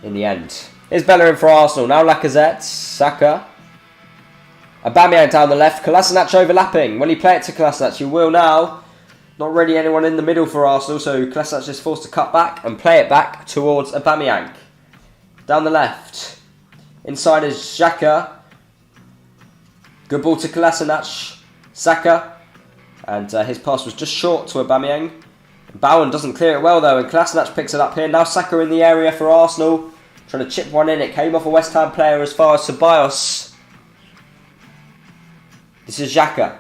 in the end. Here's Bellerin for Arsenal. Now Lacazette, Saka. Aubameyang down the left. Kolasinac overlapping. Will he play it to Kolasinac? He will now. Not really anyone in the middle for Arsenal, so Kolasinac is forced to cut back and play it back towards Aubameyang. Down the left. Inside is Xhaka. Good ball to Kolasinac. Saka. And his pass was just short to Aubameyang. Bowen doesn't clear it well though, and Kolasinac picks it up here. Now Saka in the area for Arsenal. Trying to chip one in. It came off a West Ham player as far as Ceballos. This is Xhaka.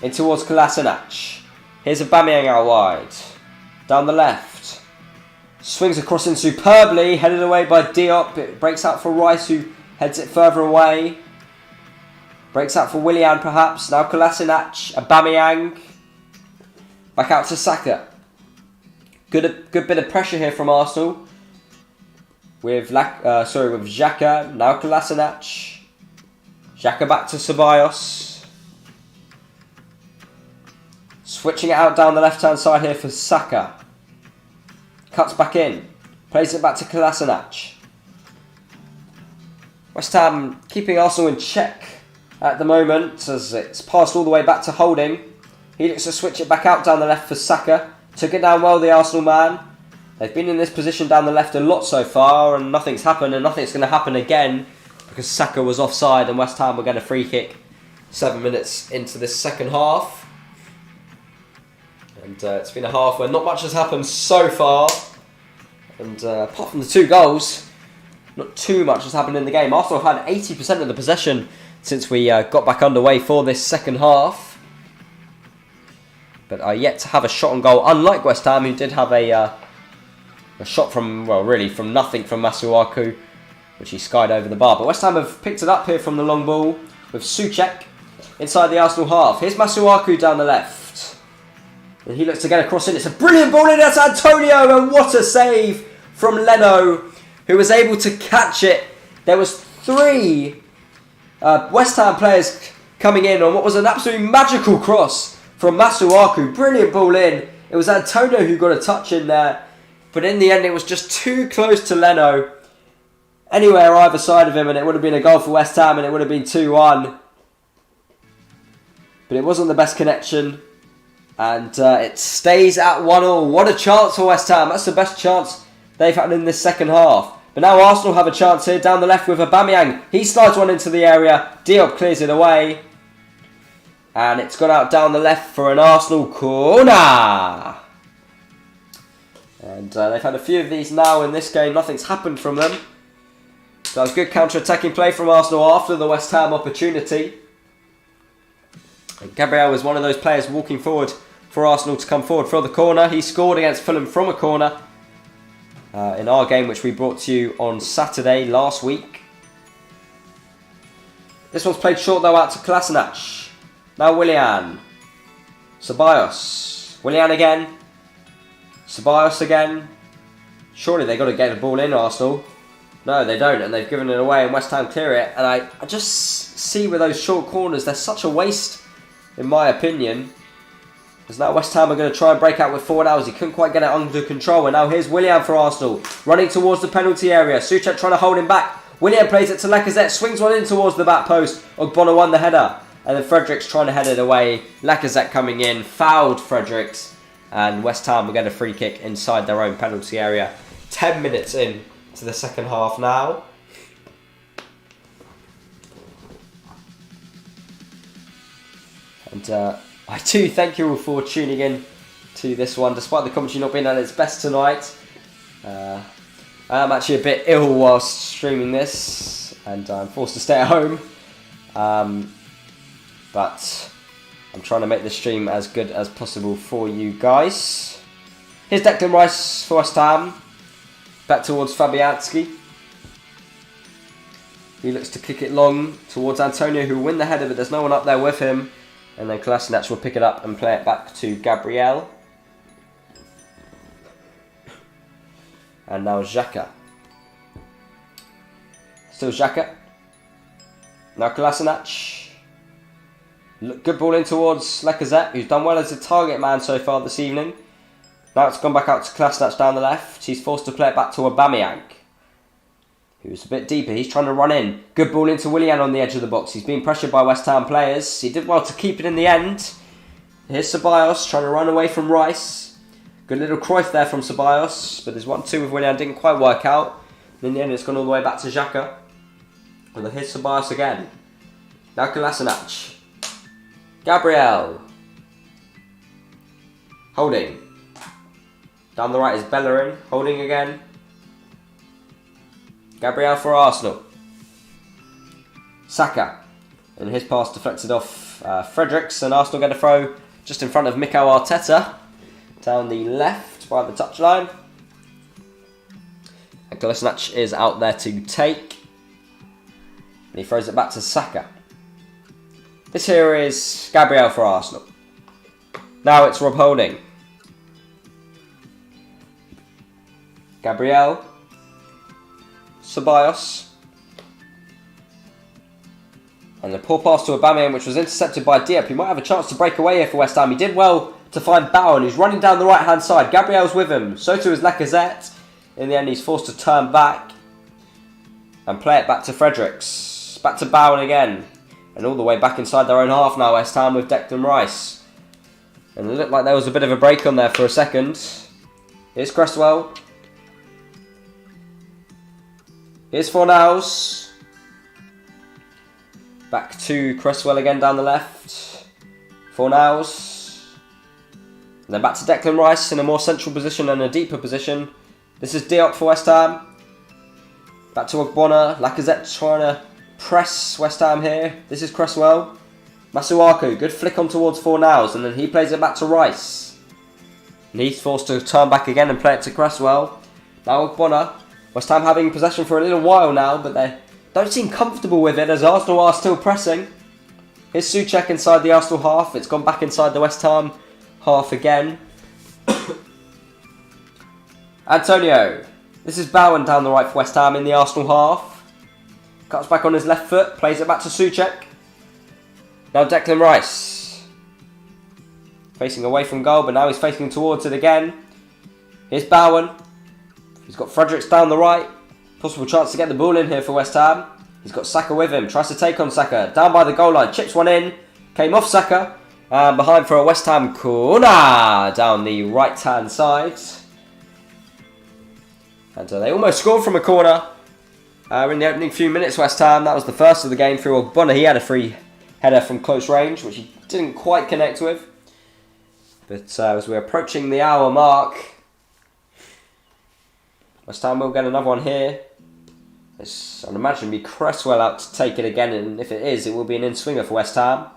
In towards Kolasinac. Here's Aubameyang out wide. Down the left. Swings across in superbly, headed away by Diop. It breaks out for Rice, who heads it further away. Breaks out for Willian perhaps. Now Kolasinac, Aubameyang. Back out to Saka. Good bit of pressure here from Arsenal. With Xhaka. Now Kolasinac. Xhaka back to Ceballos. Switching it out down the left-hand side here for Saka. Cuts back in. Plays it back to Kolasinac. West Ham keeping Arsenal in check at the moment as it's passed all the way back to Holding. He looks to switch it back out down the left for Saka. Took it down well, the Arsenal man. They've been in this position down the left a lot so far, and nothing's happened, and nothing's going to happen again because Saka was offside and West Ham will get a free kick 7 minutes into this second half. And it's been a half where not much has happened so far. And apart from the 2 goals, not too much has happened in the game. Arsenal had 80% of the possession since we got back underway for this second half. But are yet to have a shot on goal, unlike West Ham, who did have a shot from, well, really from nothing from Masuaku, which he skied over the bar. But West Ham have picked it up here from the long ball with Souček inside the Arsenal half. Here's Masuaku down the left. And he looks to get across in. It's a brilliant ball in. That's Antonio, and what a save from Leno, who was able to catch it. There was 3 West Ham players coming in on what was an absolutely magical cross from Masuaku. Brilliant ball in. It was Antonio who got a touch in there. But in the end, it was just too close to Leno. Anywhere either side of him, and it would have been a goal for West Ham, and it would have been 2-1. But it wasn't the best connection. And it stays at 1-1. What a chance for West Ham. That's the best chance they've had in this second half. But now Arsenal have a chance here down the left with Aubameyang. He slides one into the area. Diop clears it away. And it's gone out down the left for an Arsenal corner. And they've had a few of these now in this game. Nothing's happened from them. So that was good counter-attacking play from Arsenal after the West Ham opportunity. And Gabriel was one of those players walking forward for Arsenal to come forward for the corner. He scored against Fulham from a corner in our game, which we brought to you on Saturday last week. This one's played short though out to Kolasinac. Now Willian. Ceballos. Willian again. Ceballos again. Surely they've got to get the ball in, Arsenal. No, they don't, and they've given it away, and West Ham clear it. And I just see with those short corners, they're such a waste, in my opinion. Because now West Ham are going to try and break out with forward hours. He couldn't quite get it under control. And now here's Willian for Arsenal. Running towards the penalty area. Souček trying to hold him back. Willian plays it to Lacazette. Swings one in towards the back post. Ogbonna won the header. And then Fredericks trying to head it away. Lacazette coming in. Fouled Fredericks. And West Ham will get a free kick inside their own penalty area. 10 minutes in to the second half now. And I do thank you all for tuning in to this one, despite the commentary not being at its best tonight. I am actually a bit ill whilst streaming this, and I'm forced to stay at home. But I'm trying to make the stream as good as possible for you guys. Here's Declan Rice for West Ham. Back towards Fabianski. He looks to kick it long towards Antonio, who will win the header, but there's no one up there with him. And then Kolasinac will pick it up and play it back to Gabriel. And now Xhaka. Still Xhaka. Now Kolasinac. Good ball in towards Lacazette, who's done well as a target man so far this evening. Now it's gone back out to Kolasinac down the left. He's forced to play it back to Aubameyang, who's a bit deeper. He's trying to run in. Good ball into Willian on the edge of the box. He's being pressured by West Ham players. He did well to keep it in the end. Here's Ceballos trying to run away from Rice. Good little Cruyff there from Ceballos. But there's 1-2 with Willian. Didn't quite work out. And in the end it's gone all the way back to Xhaka. And then here's Ceballos again. Now Kolasinac. Gabriel. Holding. Down the right is Bellerin. Holding again. Gabriel for Arsenal. Saka. And his pass deflected off Fredericks. And Arsenal get a throw just in front of Mikel Arteta. Down the left by the touchline. And Kolasinac is out there to take. And he throws it back to Saka. This here is Gabriel for Arsenal. Now it's Rob Holding. Gabriel. Ceballos. And the poor pass to Aubameyang, which was intercepted by Diop. He might have a chance to break away here for West Ham. He did well to find Bowen, who's running down the right-hand side. Gabriel's with him. So too is Lacazette. In the end, he's forced to turn back and play it back to Fredericks. Back to Bowen again. And all the way back inside their own half now, West Ham with Declan Rice. And it looked like there was a bit of a break on there for a second. Here's Cresswell. Here's Fornals. Back to Cresswell again down the left. Fornals. And then back to Declan Rice in a more central position and a deeper position. This is Diop for West Ham. Back to Ogbonna. Lacazette trying to press West Ham here. This is Cresswell. Masuaku, good flick on towards Fornals, and then he plays it back to Rice. And he's forced to turn back again and play it to Cresswell. Now Ogbonna. West Ham having possession for a little while now, but they don't seem comfortable with it as Arsenal are still pressing. Here's Souček inside the Arsenal half. It's gone back inside the West Ham half again. Antonio. This is Bowen down the right for West Ham in the Arsenal half. Cuts back on his left foot, plays it back to Souček. Now Declan Rice. Facing away from goal, but now he's facing towards it again. Here's Bowen. He's got Fredericks down the right. Possible chance to get the ball in here for West Ham. He's got Saka with him. Tries to take on Saka. Down by the goal line. Chips one in. Came off Saka. And behind for a West Ham corner. Down the right-hand side. And they almost scored from a corner. In the opening few minutes, West Ham. That was the first of the game through Ogbonna. He had a free header from close range, which he didn't quite connect with. But as we're approaching the hour mark, West Ham will get another one here. I'd imagine it'll be Cresswell out to take it again, and if it is, it will be an in-swinger for West Ham.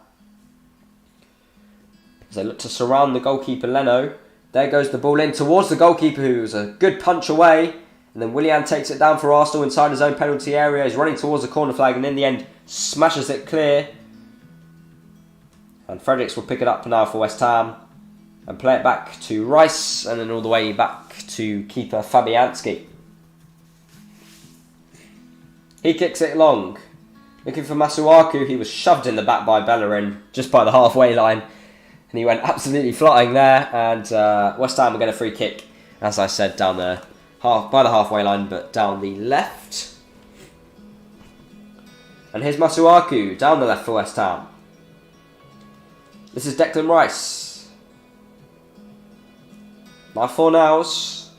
As they look to surround the goalkeeper Leno. There goes the ball in towards the goalkeeper, who's a good punch away. And then Willian takes it down for Arsenal inside his own penalty area. He's running towards the corner flag and in the end smashes it clear. And Fredericks will pick it up now for West Ham and play it back to Rice and then all the way back to keeper Fabianski. He kicks it long. Looking for Masuaku. He was shoved in the back by Bellerin just by the halfway line. And he went absolutely flying there. And West Ham will get a free kick, as I said, down the by the halfway line, but down the left. And here's Masuaku down the left for West Ham. This is Declan Rice. Now Fornals.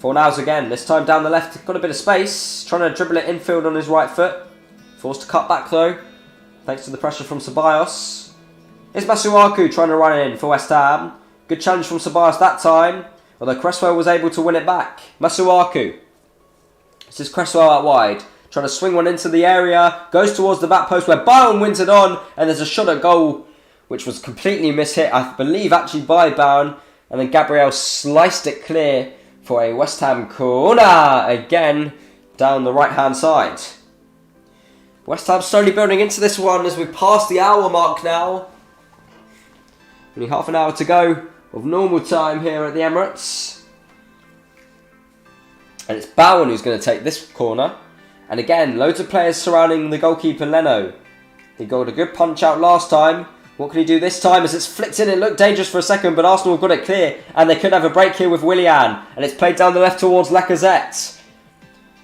Fornals again, this time down the left, got a bit of space, trying to dribble it infield on his right foot. Forced to cut back though, thanks to the pressure from Ceballos. Here's Masuaku trying to run it in for West Ham. Good challenge from Ceballos that time, although Cresswell was able to win it back. Masuaku. This is Cresswell out wide. Trying to swing one into the area. Goes towards the back post where Bowen wins it on. And there's a shot at goal which was completely mishit. I believe actually by Bowen. And then Gabriel sliced it clear for a West Ham corner. Again down the right hand side. West Ham slowly building into this one as we pass the hour mark now. Only half an hour to go of normal time here at the Emirates. And it's Bowen who's going to take this corner. And again, loads of players surrounding the goalkeeper Leno. He got a good punch out last time. What can he do this time as it's flicked in? It looked dangerous for a second, but Arsenal have got it clear. And they could have a break here with Willian. And it's played down the left towards Lacazette.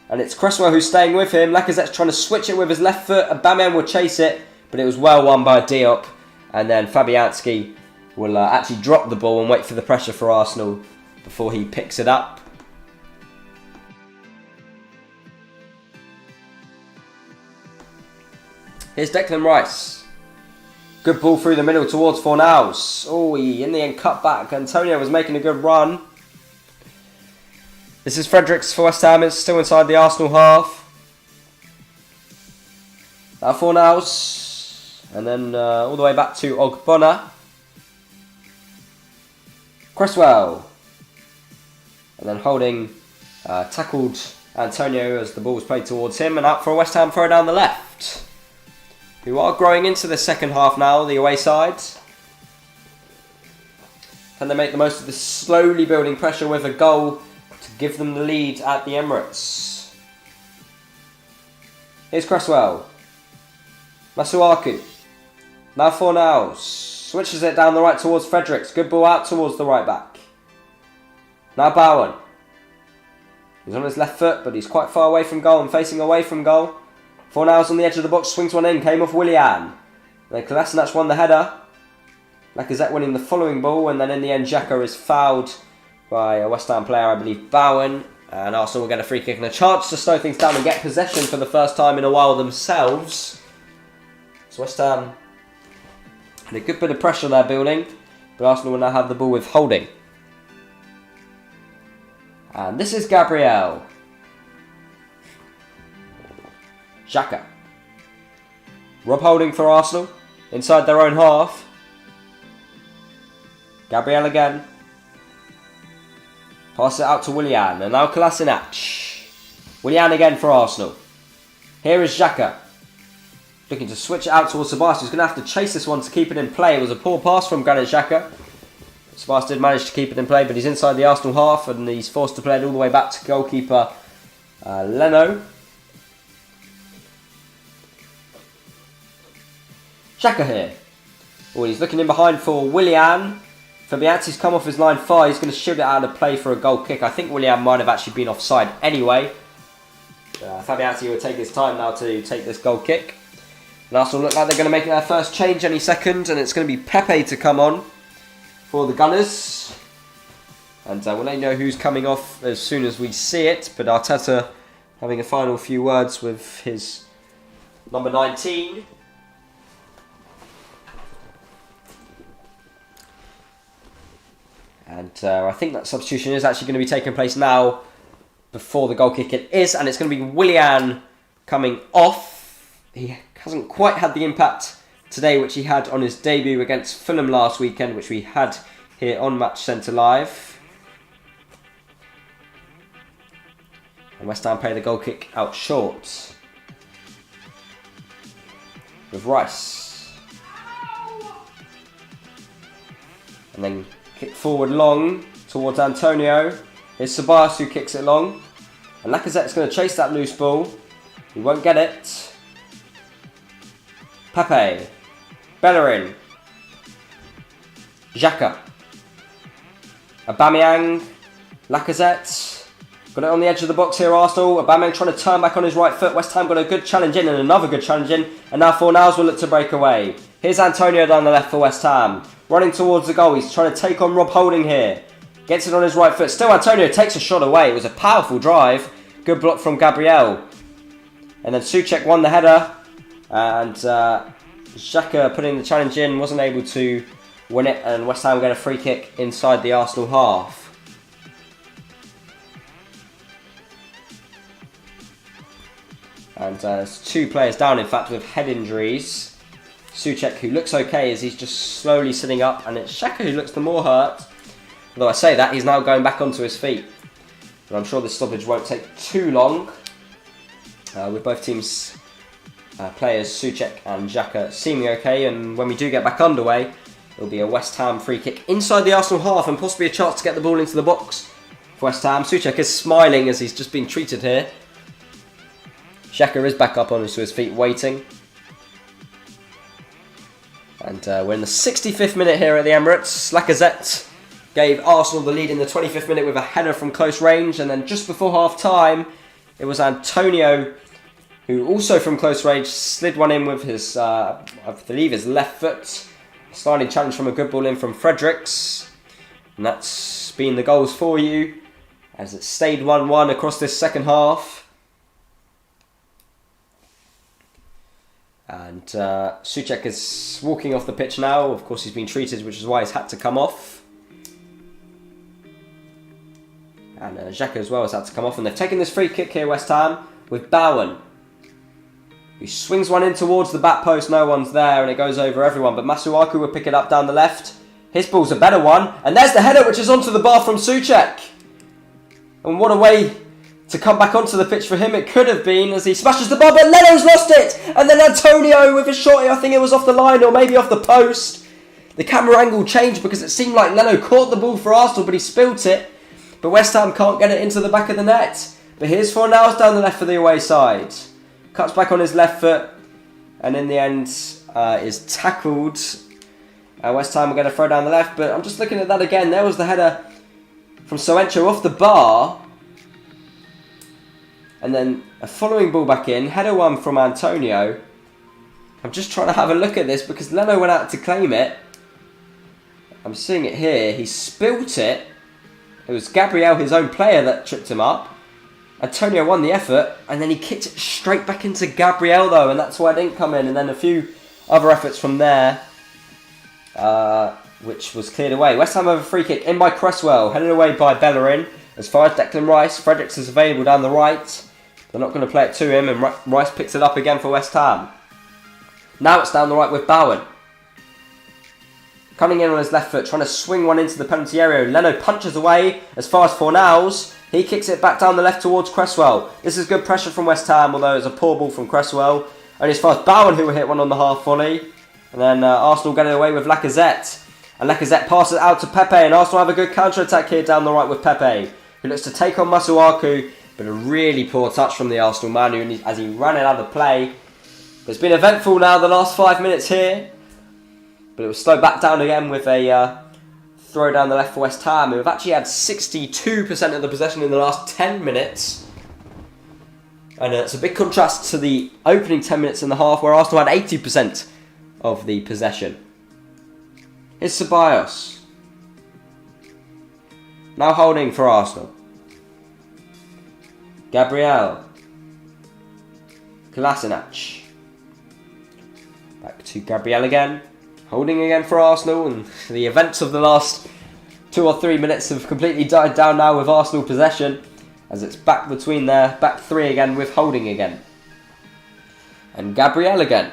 And it's Cresswell who's staying with him. Lacazette's trying to switch it with his left foot. And Aubameyang will chase it. But it was well won by Diop. And then Fabianski will actually drop the ball and wait for the pressure for Arsenal before he picks it up. Here's Declan Rice. Good ball through the middle towards Fornals. Oh, he in the end cut back. Antonio was making a good run. This is Fredericks for West Ham. It's still inside the Arsenal half. Now Fornals. And then all the way back to Ogbonna. Cresswell. And then holding, tackled Antonio as the ball was played towards him. And out for a West Ham throw down the left. Who are growing into the second half now, the away side. Can they make the most of this slowly building pressure with a goal to give them the lead at the Emirates? Here's Cresswell. Masuaku. Now Fornals. Switches it down the right towards Fredericks. Good ball out towards the right back. Now Bowen. He's on his left foot, but he's quite far away from goal and facing away from goal. Fornals on the edge of the box, swings one in, came off Willian. Then Kolasinac won the header. Lacazette winning the following ball, and then in the end Xhaka is fouled by a West Ham player, I believe Bowen, and Arsenal will get a free kick and a chance to slow things down and get possession for the first time in a while themselves. So West Ham had a good bit of pressure there building, but Arsenal will now have the ball with holding. And this is Gabriel. Xhaka. Rob Holding for Arsenal, inside their own half. Gabriel again. Pass it out to Willian, and now Kolasinac. Willian again for Arsenal. Here is Xhaka. Looking to switch it out towards Ceballos, who's going to have to chase this one to keep it in play. It was a poor pass from Granit Xhaka. Ceballos did manage to keep it in play, but he's inside the Arsenal half, and he's forced to play it all the way back to goalkeeper Leno. Xhaka here. Oh, he's looking in behind for Willian. Fabianski's come off his line far. He's going to shoot it out of play for a goal kick. I think Willian might have actually been offside anyway. Fabianski will take his time now to take this goal kick. And Arsenal look like they're going to make their first change any second, and it's going to be Pepe to come on for the Gunners. And we'll let you know who's coming off as soon as we see it. But Arteta having a final few words with his number 19. And I think that substitution is actually going to be taking place now before the goal kick. It is, and it's going to be Willian coming off. He hasn't quite had the impact today which he had on his debut against Fulham last weekend, which we had here on Match Centre Live. And West Ham play the goal kick out short with Rice. And then kick forward long towards Antonio. Here's Ceballos who kicks it long. And Lacazette's going to chase that loose ball. He won't get it. Pepe. Bellerin. Xhaka. Aubameyang. Lacazette. Got it on the edge of the box here, Arsenal. Aubameyang trying to turn back on his right foot. West Ham got a good challenge in and another good challenge in. And now Fornals will look to break away. Here's Antonio down the left for West Ham. Running towards the goal. He's trying to take on Rob Holding here. Gets it on his right foot. Still Antonio takes a shot away. It was a powerful drive. Good block from Gabriel. And then Souček won the header. And Xhaka putting the challenge in. Wasn't able to win it. And West Ham get a free kick inside the Arsenal half. And there's two players down, in fact, with head injuries. Souček, who looks okay as he's just slowly sitting up, and it's Xhaka who looks the more hurt. Although I say that, he's now going back onto his feet. But I'm sure this stoppage won't take too long. With both teams' players, Souček and Xhaka, seeming okay. And when we do get back underway, it'll be a West Ham free kick inside the Arsenal half, and possibly a chance to get the ball into the box for West Ham. Souček is smiling as he's just been treated here. Xhaka is back up onto his feet, waiting. And we're in the 65th minute here at the Emirates. Lacazette gave Arsenal the lead in the 25th minute with a header from close range. And then just before half-time, it was Antonio who also from close range slid one in with his, I believe, his left foot. Sliding challenge from a good ball in from Fredericks. And that's been the goals for you as it stayed 1-1 across this second half. And Souček is walking off the pitch now. Of course, he's been treated, which is why he's had to come off. And Xhaka as well has had to come off. And they've taken this free kick here, West Ham, with Bowen. He swings one in towards the back post. No one's there, and it goes over everyone. But Masuaku will pick it up down the left. His ball's a better one. And there's the header, which is onto the bar from Souček. And what a way to come back onto the pitch for him it could have been, as he smashes the bar, but Leno's lost it! And then Antonio with a shot, I think it was off the line or maybe off the post. The camera angle changed because it seemed like Leno caught the ball for Arsenal, but he spilt it. But West Ham can't get it into the back of the net. But here's Fornals down the left for the away side. Cuts back on his left foot, and in the end is tackled. West Ham are going to throw down the left, but I'm just looking at that again. There was the header from Soencho off the bar. And then a following ball back in. Header one from Antonio. I'm just trying to have a look at this because Leno went out to claim it. I'm seeing it here. He spilt it. It was Gabriel, his own player, that tripped him up. Antonio won the effort, and then he kicked it straight back into Gabriel, though, and that's why it didn't come in. And then a few other efforts from there, which was cleared away. West Ham have a free kick in by Cresswell, headed away by Bellerin. As far as Declan Rice, Fredericks is available down the right. They're not going to play it to him, and Rice picks it up again for West Ham. Now it's down the right with Bowen. Coming in on his left foot, trying to swing one into the penalty area. Leno punches away as far as Fornals. He kicks it back down the left towards Cresswell. This is good pressure from West Ham, although it's a poor ball from Cresswell. Only as far as Bowen, who will hit one on the half volley. And then Arsenal get it away with Lacazette. And Lacazette passes it out to Pepe, and Arsenal have a good counter-attack here down the right with Pepe, who looks to take on Masuaku, but a really poor touch from the Arsenal man as he ran it out of play. It's been eventful now the last 5 minutes here, but it was slowed back down again with a throw down the left for West Ham, who have actually had 62% of the possession in the last 10 minutes. And it's a big contrast to the opening 10 minutes in the half, where Arsenal had 80% of the possession. Here's Ceballos. Now holding for Arsenal. Gabriel. Kolasinac. Back to Gabriel again. Holding again for Arsenal, and the events of the last 2 or 3 minutes have completely died down now with Arsenal possession, as it's back between their back three again with Holding again. And Gabriel again.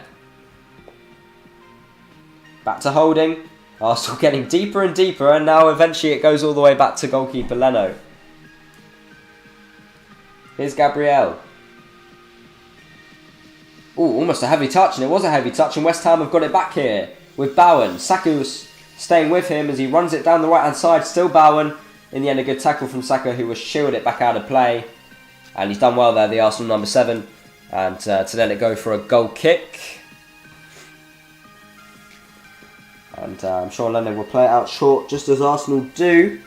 Back to Holding. Arsenal getting deeper and deeper, and now eventually it goes all the way back to goalkeeper Leno. Here's Gabriel. Ooh, almost a heavy touch, and it was a heavy touch, and West Ham have got it back here with Bowen. Saka's staying with him as he runs it down the right hand side. Still Bowen. In the end, a good tackle from Saka, who was shielded it back out of play. And he's done well there, the Arsenal number 7. And to let it go for a goal kick. And I'm sure Leno will play it out short, just as Arsenal do.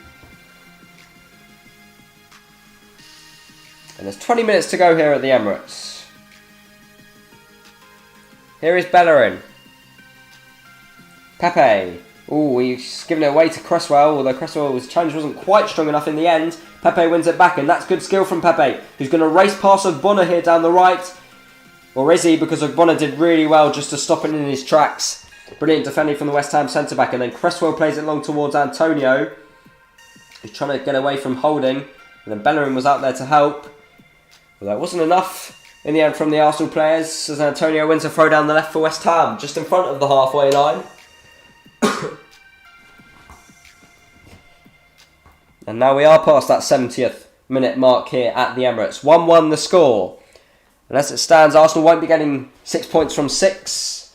And there's 20 minutes to go here at the Emirates. Here is Bellerin. Pepe. Ooh, he's given it away to Cresswell, although Cresswell's challenge wasn't quite strong enough in the end. Pepe wins it back, and that's good skill from Pepe, who's going to race past Ogbonna here down the right. Or is he? Because Ogbonna did really well just to stop it in his tracks. Brilliant defending from the West Ham centre-back, and then Cresswell plays it long towards Antonio. He's trying to get away from Holding, and then Bellerin was out there to help. Well, that wasn't enough in the end from the Arsenal players, as Antonio wins a throw down the left for West Ham, just in front of the halfway line. And now we are past that 70th minute mark here at the Emirates. 1-1 the score. And as it stands, Arsenal won't be getting 6 points from 6,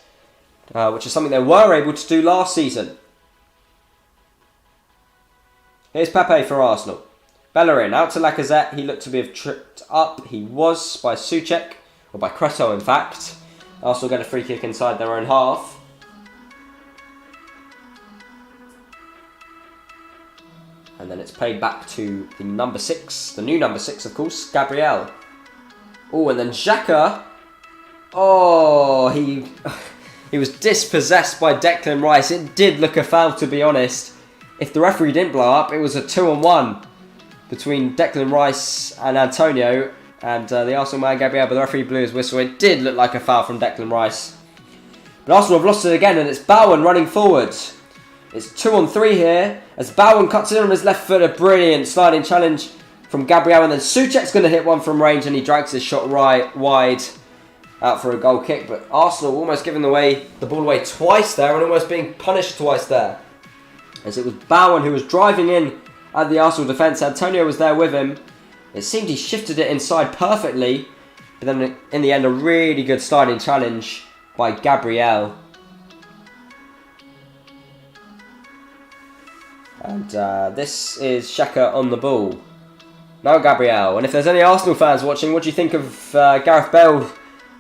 which is something they were able to do last season. Here's Pepe for Arsenal. Bellerin out to Lacazette. He looked to be tripped up. He was by Souček, or by Cresswell in fact. Arsenal get a free kick inside their own half. And then it's played back to the number 6, the new number 6 of course, Gabriel. Oh, and then Xhaka. Oh, he was dispossessed by Declan Rice. It did look a foul, to be honest. If the referee didn't blow up, it was a 2-on-1 between Declan Rice and Antonio, and the Arsenal man Gabriel, but the referee blew his whistle. It did look like a foul from Declan Rice. But Arsenal have lost it again, and it's Bowen running forward. It's 2-on-3 here, as Bowen cuts in on his left foot. A brilliant sliding challenge from Gabriel, and then Souček's going to hit one from range, and he drags his shot right wide out for a goal kick. But Arsenal almost giving the ball away twice there, and almost being punished twice there, as it was Bowen who was driving in at the Arsenal defence. Antonio was there with him. It seemed he shifted it inside perfectly, but then in the end a really good sliding challenge by Gabriel. And this is Xhaka on the ball. Now Gabriel. And if there's any Arsenal fans watching, what do you think of Gareth Bale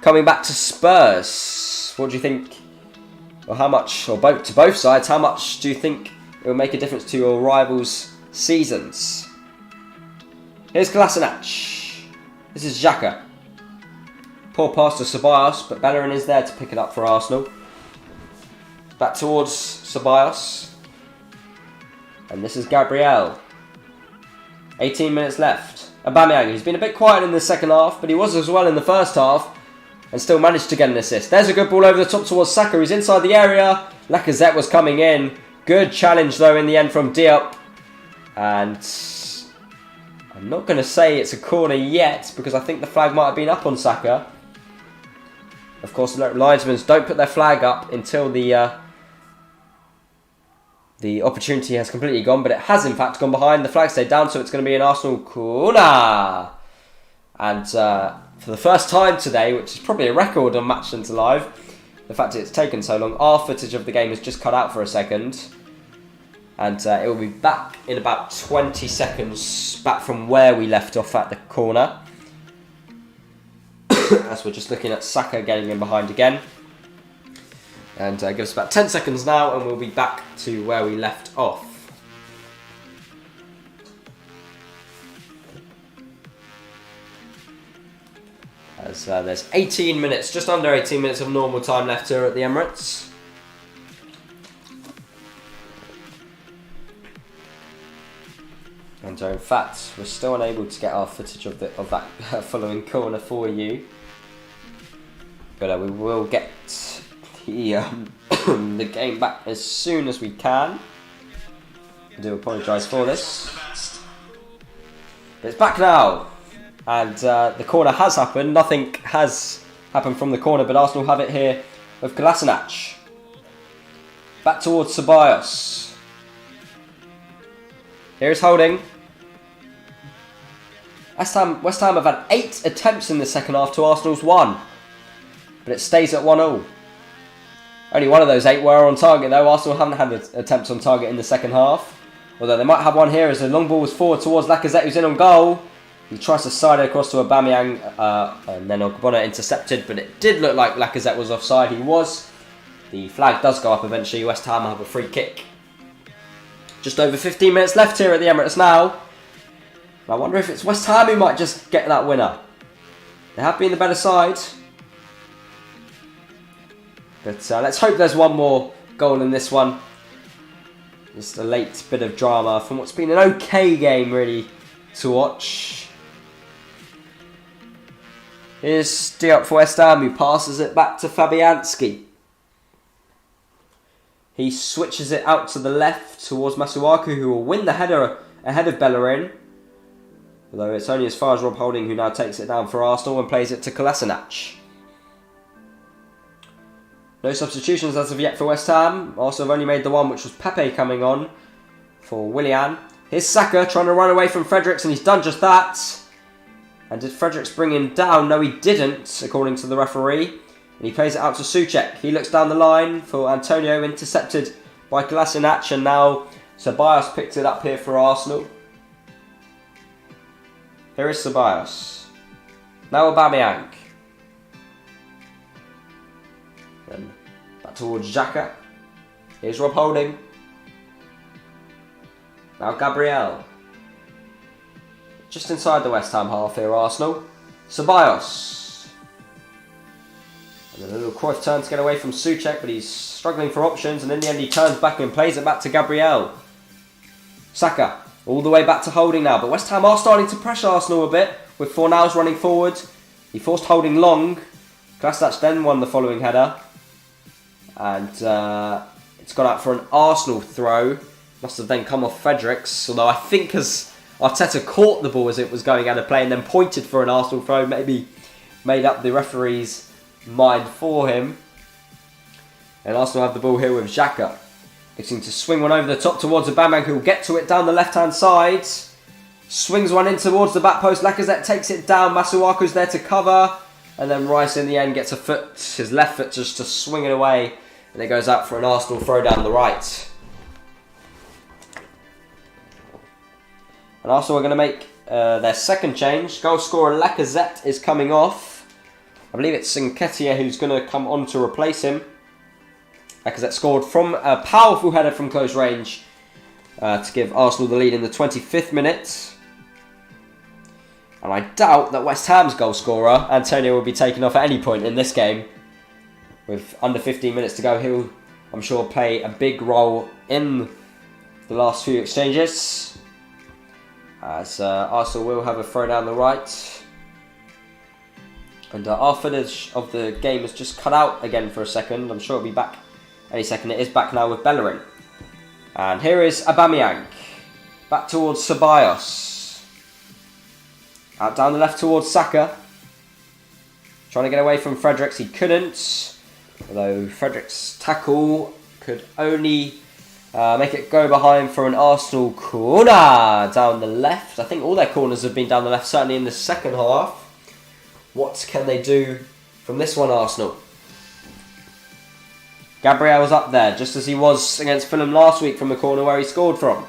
coming back to Spurs? What do you think, or how much, or to both sides, how much do you think it will make a difference to your rivals' seasons? Here's Kolasinac. This is Xhaka. Poor pass to Ceballos, but Bellerin is there to pick it up for Arsenal. Back towards Ceballos. And this is Gabriel. 18 minutes left. Aubameyang, who's been a bit quiet in the second half, but he was as well in the first half, and still managed to get an assist. There's a good ball over the top towards Saka, who's inside the area. Lacazette was coming in. Good challenge, though, in the end from Diop. And I'm not going to say it's a corner yet, because I think the flag might have been up on Saka. Of course, the linesmen don't put their flag up until the opportunity has completely gone, but it has in fact gone behind. The flag stayed down, so it's going to be an Arsenal corner. And for the first time today, which is probably a record on Match Centre Live, the fact that it's taken so long, our footage of the game has just cut out for a second. And it will be back in about 20 seconds, back from where we left off at the corner. As we're just looking at Saka getting in behind again. And give us about 10 seconds now and we'll be back to where we left off. As there's 18 minutes, just under 18 minutes of normal time left here at the Emirates. And in fact, we're still unable to get our footage of that following corner for you. But we will get the game back as soon as we can. I do apologise for this. But it's back now. And the corner has happened. Nothing has happened from the corner, but Arsenal have it here with Kolasinac. Back towards Ceballos. Here's Holding. West Ham have had 8 attempts in the second half to Arsenal's 1. But it stays at 1-1. Only one of those 8 were on target though. Arsenal haven't had attempts on target in the second half. Although they might have one here as the long ball was forward towards Lacazette, who's in on goal. He tries to side it across to Aubameyang, and then Ogbonna intercepted, but it did look like Lacazette was offside. He was. The flag does go up eventually. West Ham have a free kick. Just over 15 minutes left here at the Emirates now. I wonder if it's West Ham who might just get that winner. They have been the better side. But let's hope there's one more goal in this one. Just a late bit of drama from what's been an okay game, really, to watch. Here's Diop for West Ham, who passes it back to Fabianski. He switches it out to the left towards Masuaku, who will win the header ahead of Bellerin. Although it's only as far as Rob Holding, who now takes it down for Arsenal and plays it to Kolasinac. No substitutions as of yet for West Ham. Arsenal have only made the one, which was Pepe coming on for Willian. Here's Saka trying to run away from Fredericks, and he's done just that. And did Fredericks bring him down? No, he didn't, according to the referee. And he plays it out to Souček. He looks down the line for Antonio, intercepted by Kolasinac, and now Ceballos picked it up here for Arsenal. Here is Ceballos. Now Aubameyang. Then back towards Xhaka. Here's Rob Holding. Now Gabriel. Just inside the West Ham half here, Arsenal. Ceballos. And then a little Cruyff turn to get away from Souček, but he's struggling for options, and in the end he turns back and plays it back to Gabriel. Saka. All the way back to Holding now, but West Ham are starting to pressure Arsenal a bit, with Fornals running forward. He forced Holding long. Kolasinac then won the following header. And it's gone out for an Arsenal throw. Must have then come off Fredericks, although I think as Arteta caught the ball as it was going out of play and then pointed for an Arsenal throw, maybe made up the referee's mind for him. And Arsenal have the ball here with Xhaka. Looking to swing one over the top towards Aubameyang, who will get to it down the left-hand side. Swings one in towards the back post. Lacazette takes it down. Masuaku's there to cover. And then Rice in the end gets a foot, his left foot, just to swing it away. And it goes out for an Arsenal throw down the right. And Arsenal are going to make their second change. Goal scorer Lacazette is coming off. I believe it's Nketiah who's going to come on to replace him. Lacazette scored from a powerful header from close range to give Arsenal the lead in the 25th minute. And I doubt that West Ham's goal scorer, Antonio, will be taken off at any point in this game. With under 15 minutes to go, he'll, I'm sure, play a big role in the last few exchanges. As Arsenal will have a throw down the right. And our footage of the game has just cut out again for a second. I'm sure it'll be back any second. It is back now with Bellerin. And here is Aubameyang. Back towards Ceballos. Out down the left towards Saka. Trying to get away from Fredericks. He couldn't. Although Fredericks' tackle could only make it go behind for an Arsenal corner down the left. I think all their corners have been down the left, certainly in the second half. What can they do from this one, Arsenal? Gabriel's up there, just as he was against Fulham last week from the corner where he scored from.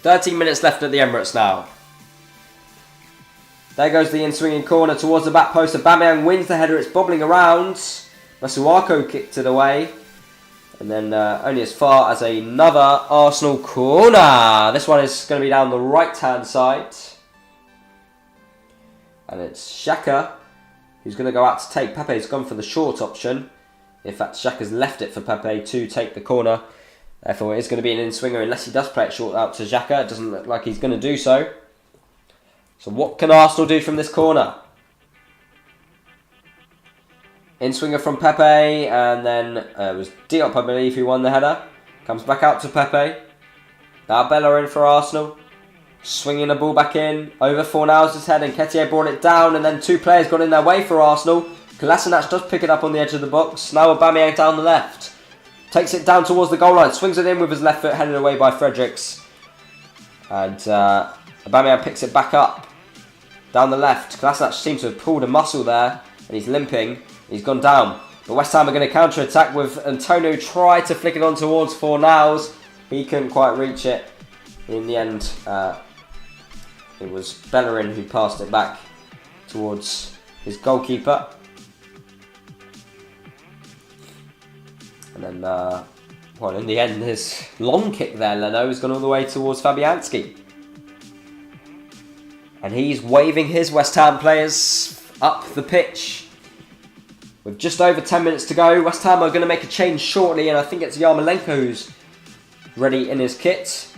13 minutes left at the Emirates now. There goes the in-swinging corner towards the back post. Aubameyang wins the header, it's bobbling around. Masuaku kicked it away. And then only as far as another Arsenal corner. This one is going to be down the right-hand side. And it's Xhaka who's going to go out to take. Pepe's gone for the short option. In fact, Xhaka's left it for Pepe to take the corner. Therefore, it is going to be an in-swinger unless he does play it short out to Xhaka. It doesn't look like he's going to do so. So what can Arsenal do from this corner? In-swinger from Pepe, and then it was Diop, I believe, who won the header. Comes back out to Pepe. Now Bellerin for Arsenal. Swinging the ball back in, over Fornals' head, and Nketiah brought it down, and then two players got in their way for Arsenal. Kolasinac does pick it up on the edge of the box. Now Aubameyang down the left. Takes it down towards the goal line, swings it in with his left foot, headed away by Fredericks. And Aubameyang picks it back up. Down the left, Kolasinac seems to have pulled a muscle there, and he's limping. He's gone down. But West Ham are going to counter-attack with Antonio try to flick it on towards Fornals. He couldn't quite reach it. In the end, it was Bellerin who passed it back towards his goalkeeper. And then, well, in the end, his long kick there, Leno, has gone all the way towards Fabianski. And he's waving his West Ham players up the pitch. With just over 10 minutes to go, West Ham are going to make a change shortly, and I think it's Yarmolenko who's ready in his kit.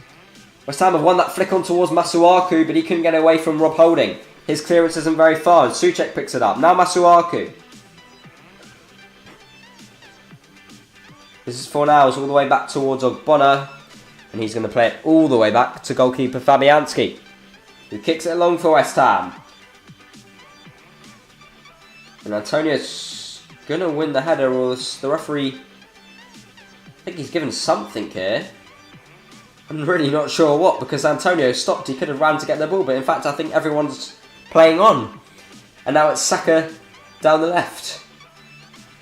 West Ham have won that flick on towards Masuaku, but he couldn't get away from Rob Holding. His clearance isn't very far, and Souček picks it up. Now Masuaku. This is Fornals all the way back towards Ogbonna, and he's going to play it all the way back to goalkeeper Fabianski, who kicks it along for West Ham. And Antonio's going to win the header, or the referee, I think he's given something here. I'm really not sure what, because Antonio stopped. He could have ran to get the ball, but in fact I think everyone's playing on. And now it's Saka down the left.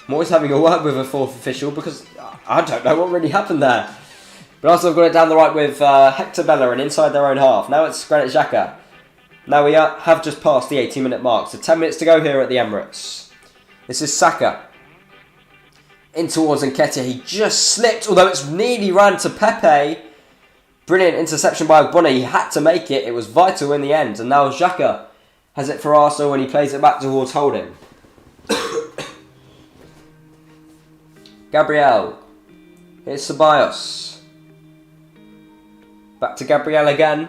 I'm always having a word with a fourth official because I don't know what really happened there. But also I've got it down the right with Hector Bellerin inside their own half. Now it's Granit Xhaka. Now we have just passed the 80-minute mark, so 10 minutes to go here at the Emirates. This is Saka. In towards Nketiah. He just slipped, although it's nearly ran to Pepe. Brilliant interception by Ogbonna. He had to make it. It was vital in the end. And now Xhaka has it for Arsenal when he plays it back towards Holding. Gabriel. Here's Ceballos. Back to Gabriel again.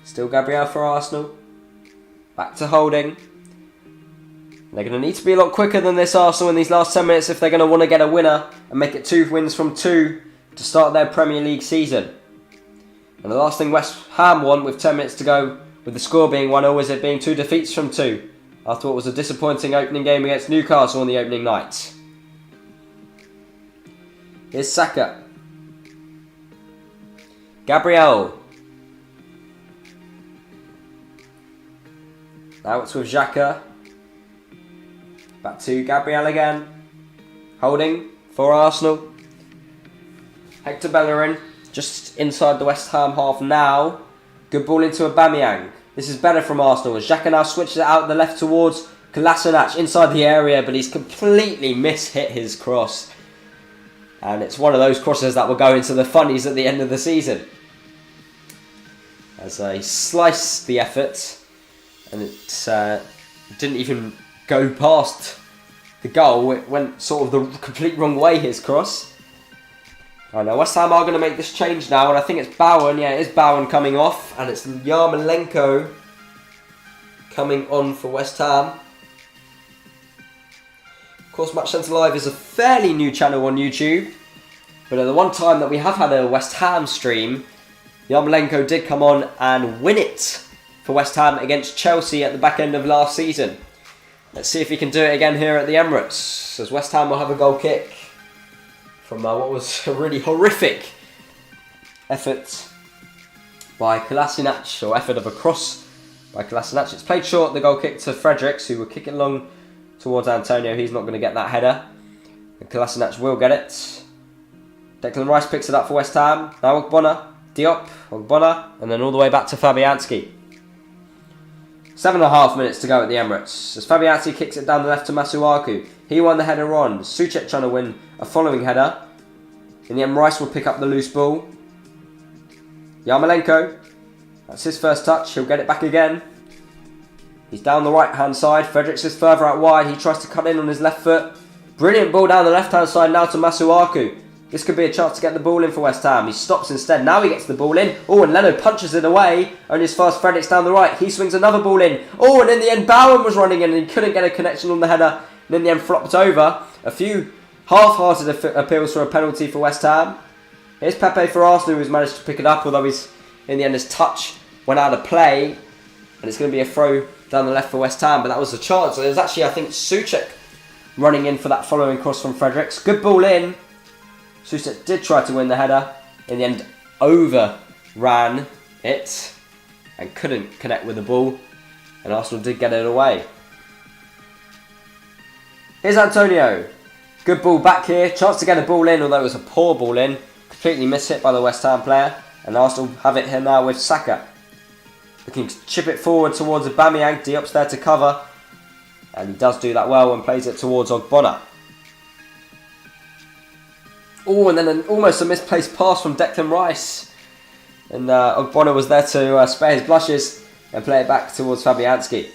Still Gabriel for Arsenal. Back to Holding. They're going to need to be a lot quicker than this, Arsenal, in these last 10 minutes if they're going to want to get a winner and make it 2 wins from 2 to start their Premier League season. And the last thing West Ham want with 10 minutes to go, with the score being 1-0, is it being 2 defeats from 2 after what was a disappointing opening game against Newcastle on the opening night. Here's Saka. Gabriel. Now it's with Xhaka. Back to Gabriel again. Holding for Arsenal. Hector Bellerin just inside the West Ham half now. Good ball into Aubameyang. This is better from Arsenal as Xhaka now switches it out the left towards Kolasinac inside the area, but he's completely mishit his cross. And it's one of those crosses that will go into the funnies at the end of the season. As he sliced the effort, and it didn't even go past the goal. It went sort of the complete wrong way, his cross. I know West Ham are going to make this change now, and I think it's Bowen. Yeah, it is Bowen coming off, and it's Yarmolenko coming on for West Ham. Of course, Match Centre Live is a fairly new channel on YouTube, but at the one time that we have had a West Ham stream, Yarmolenko did come on and win it for West Ham against Chelsea at the back end of last season. Let's see if he can do it again here at the Emirates, as West Ham will have a goal kick from what was a really horrific effort by Kolasinac, or effort of a cross by Kolasinac. It's played short, the goal kick to Fredericks, who will kick it long towards Antonio. He's not going to get that header, and Kolasinac will get it. Declan Rice picks it up for West Ham. Now Ogbonna, Diop, Ogbonna, and then all the way back to Fabianski. 7.5 minutes to go at the Emirates, as Fabianski kicks it down the left to Masuaku. He won the header on. Souček trying to win a following header. In the end, Rice will pick up the loose ball. Yarmolenko, that's his first touch. He'll get it back again. He's down the right-hand side. Fredericks is further out wide. He tries to cut in on his left foot. Brilliant ball down the left-hand side now to Masuaku. This could be a chance to get the ball in for West Ham. He stops instead. Now he gets the ball in. Oh, and Leno punches it away. Only as fast Fredericks down the right. He swings another ball in. Oh, and in the end, Bowen was running in and he couldn't get a connection on the header. And in the end, flopped over. A few half-hearted appeals for a penalty for West Ham. Here's Pepe for Arsenal, who's managed to pick it up, although in the end his touch went out of play. And it's going to be a throw down the left for West Ham, but that was a chance. So it was actually, I think, Souček running in for that following cross from Fredericks. Good ball in. Souček did try to win the header. In the end, overran it and couldn't connect with the ball. And Arsenal did get it away. Here's Antonio. Good ball back here. Chance to get a ball in, although it was a poor ball in. Completely mishit by the West Ham player. And Arsenal have it here now with Saka. Looking to chip it forward towards Aubameyang. Diop's there to cover. And he does do that well and plays it towards Ogbonna. Oh, and then almost a misplaced pass from Declan Rice. And Ogbonna was there to spare his blushes and play it back towards Fabianski.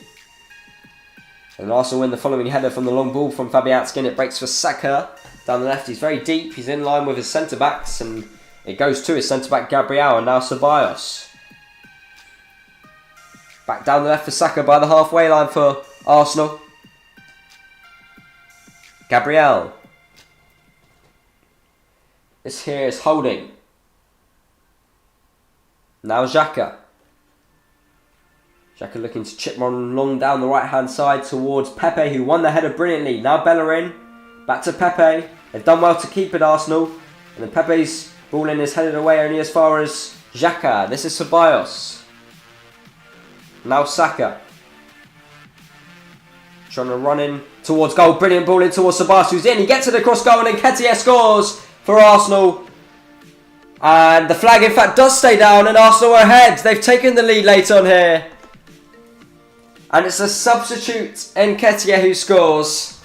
And Arsenal win the following header from the long ball from Fabianski, and it breaks for Saka down the left. He's very deep. He's in line with his centre-backs, and it goes to his centre-back Gabriel and now Ceballos. Back down the left for Saka by the halfway line for Arsenal. Gabriel. This here is Holding. Now Xhaka. Xhaka looking to chip one long down the right-hand side towards Pepe, who won the header brilliantly. Now Bellerin. Back to Pepe. They've done well to keep it, Arsenal. And then Pepe's ball in is headed away only as far as Xhaka. This is Ceballos. Now Saka. Trying to run in towards goal. Brilliant ball in towards Ceballos, who's in. He gets it across goal, and Nketiah scores for Arsenal. And the flag, in fact, does stay down, and Arsenal are ahead. They've taken the lead late on here. And it's a substitute Nketiah who scores.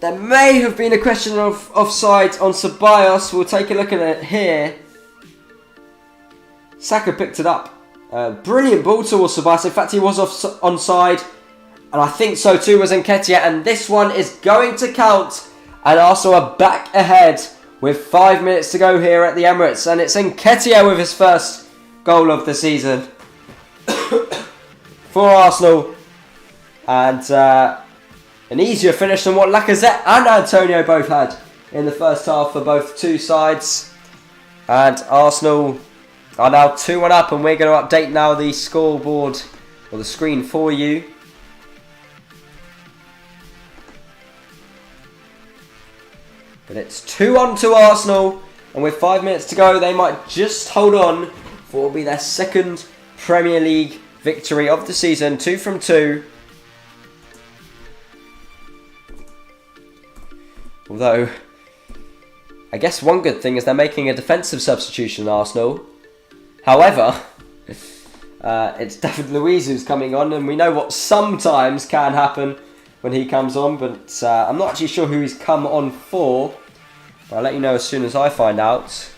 There may have been a question of offside on Ceballos. We'll take a look at it here. Saka picked it up. Brilliant ball towards Ceballos. In fact, he was onside. And I think so too was Nketiah. And this one is going to count. And Arsenal are back ahead with 5 minutes to go here at the Emirates. And it's Nketiah with his first goal of the season for Arsenal. And an easier finish than what Lacazette and Antonio both had in the first half for both two sides. And Arsenal are now 2-1 up, and we're going to update now the scoreboard or the screen for you. But it's 2-1 to Arsenal, and with 5 minutes to go, they might just hold on for what will be their second Premier League victory of the season. 2 from 2. Although, I guess one good thing is they're making a defensive substitution, Arsenal. However, it's David Luiz who's coming on, and we know what sometimes can happen when he comes on, but I'm not actually sure who he's come on for. But I'll let you know as soon as I find out.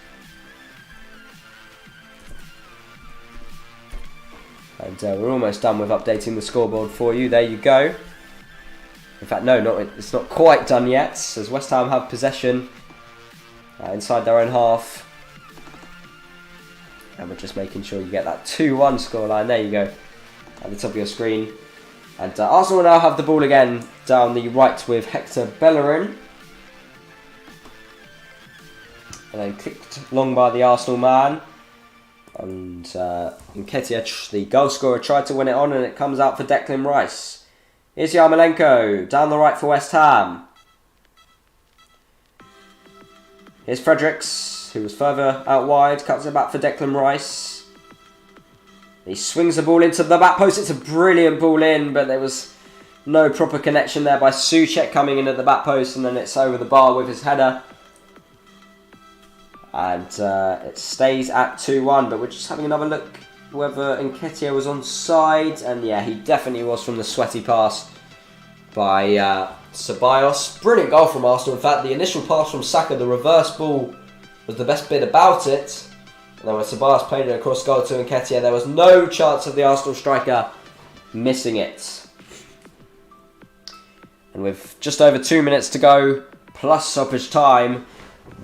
And we're almost done with updating the scoreboard for you. There you go. In fact, no, it's not quite done yet, as West Ham have possession inside their own half. And we're just making sure you get that 2-1 scoreline. There you go, at the top of your screen. And Arsenal now have the ball again down the right with Hector Bellerin. And then kicked long by the Arsenal man. And Nketiah, the goal scorer, tried to win it on, and it comes out for Declan Rice. Here's Yarmolenko down the right for West Ham. Here's Fredericks, who was further out wide, cuts it back for Declan Rice. He swings the ball into the back post. It's a brilliant ball in, but there was no proper connection there by Souček coming in at the back post, and then it's over the bar with his header. And it stays at 2-1, but we're just having another look whether Nketiah was onside, and yeah, he definitely was from the sweaty pass by Ceballos. Brilliant goal from Arsenal. In fact, the initial pass from Saka, the reverse ball, was the best bit about it. And then when Ceballos played it across goal to Nketiah, there was no chance of the Arsenal striker missing it. And with just over 2 minutes to go, plus stoppage time,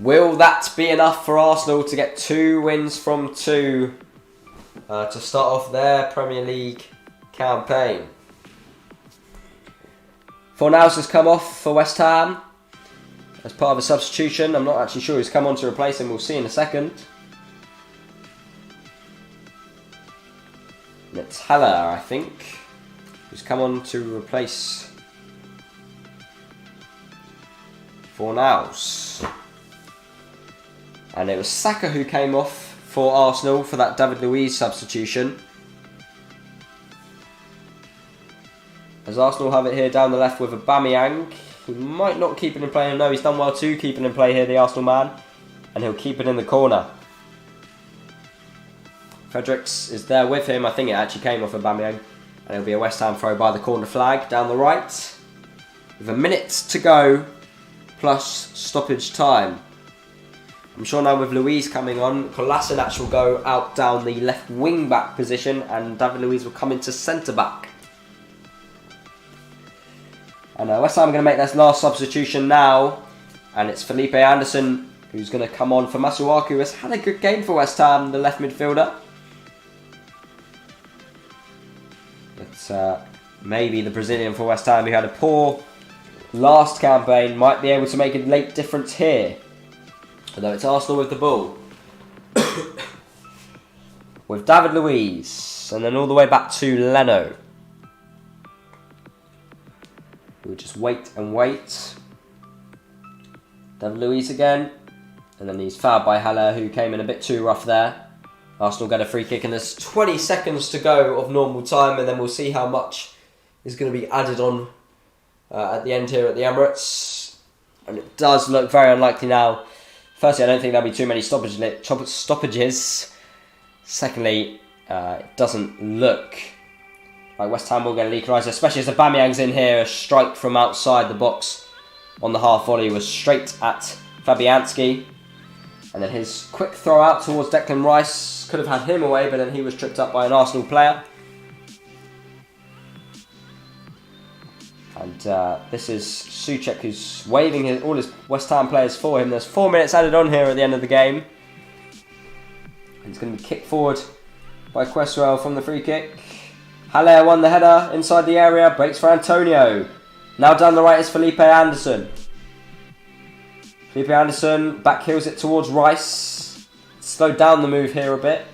will that be enough for Arsenal to get 2 wins from 2 to start off their Premier League campaign? Fornals has come off for West Ham as part of a substitution. I'm not actually sure who's come on to replace him. We'll see in a second. And it's Haller, I think, who's come on to replace Fornals. And it was Saka who came off for Arsenal for that David Luiz substitution. As Arsenal have it here down the left with Aubameyang. He might not keep it in play. No, he's done well too, keeping in play here, the Arsenal man. And he'll keep it in the corner. Fredericks is there with him. I think it actually came off Aubameyang. And it'll be a West Ham throw by the corner flag down the right. With a minute to go, plus stoppage time. I'm sure now with Luiz coming on, Kolasinac will go out down the left wing back position, and David Luiz will come into centre back. And West Ham are going to make their last substitution now, and it's Felipe Anderson who's going to come on for Masuaku, who has had a good game for West Ham, the left midfielder. But maybe the Brazilian for West Ham, who had a poor last campaign, might be able to make a late difference here. Although it's Arsenal with the ball. With David Luiz, and then all the way back to Leno. We'll just wait and wait. David Luiz again. And then he's fouled by Haller, who came in a bit too rough there. Arsenal get a free kick, and there's 20 seconds to go of normal time, and then we'll see how much is going to be added on at the end here at the Emirates. And it does look very unlikely now. Firstly, I don't think there'll be too many stoppages. Secondly, it doesn't look like West Ham will get an equaliser, especially as Aubameyang's in here. A strike from outside the box on the half volley was straight at Fabianski. And then his quick throw out towards Declan Rice could have had him away, but then he was tripped up by an Arsenal player. And this is Souček, who's waving all his West Ham players for him. There's 4 minutes added on here at the end of the game. He's going to be kicked forward by Cresswell from the free kick. Haller won the header inside the area, breaks for Antonio. Now down the right is Felipe Anderson. Felipe Anderson backheels it towards Rice. Slowed down the move here a bit.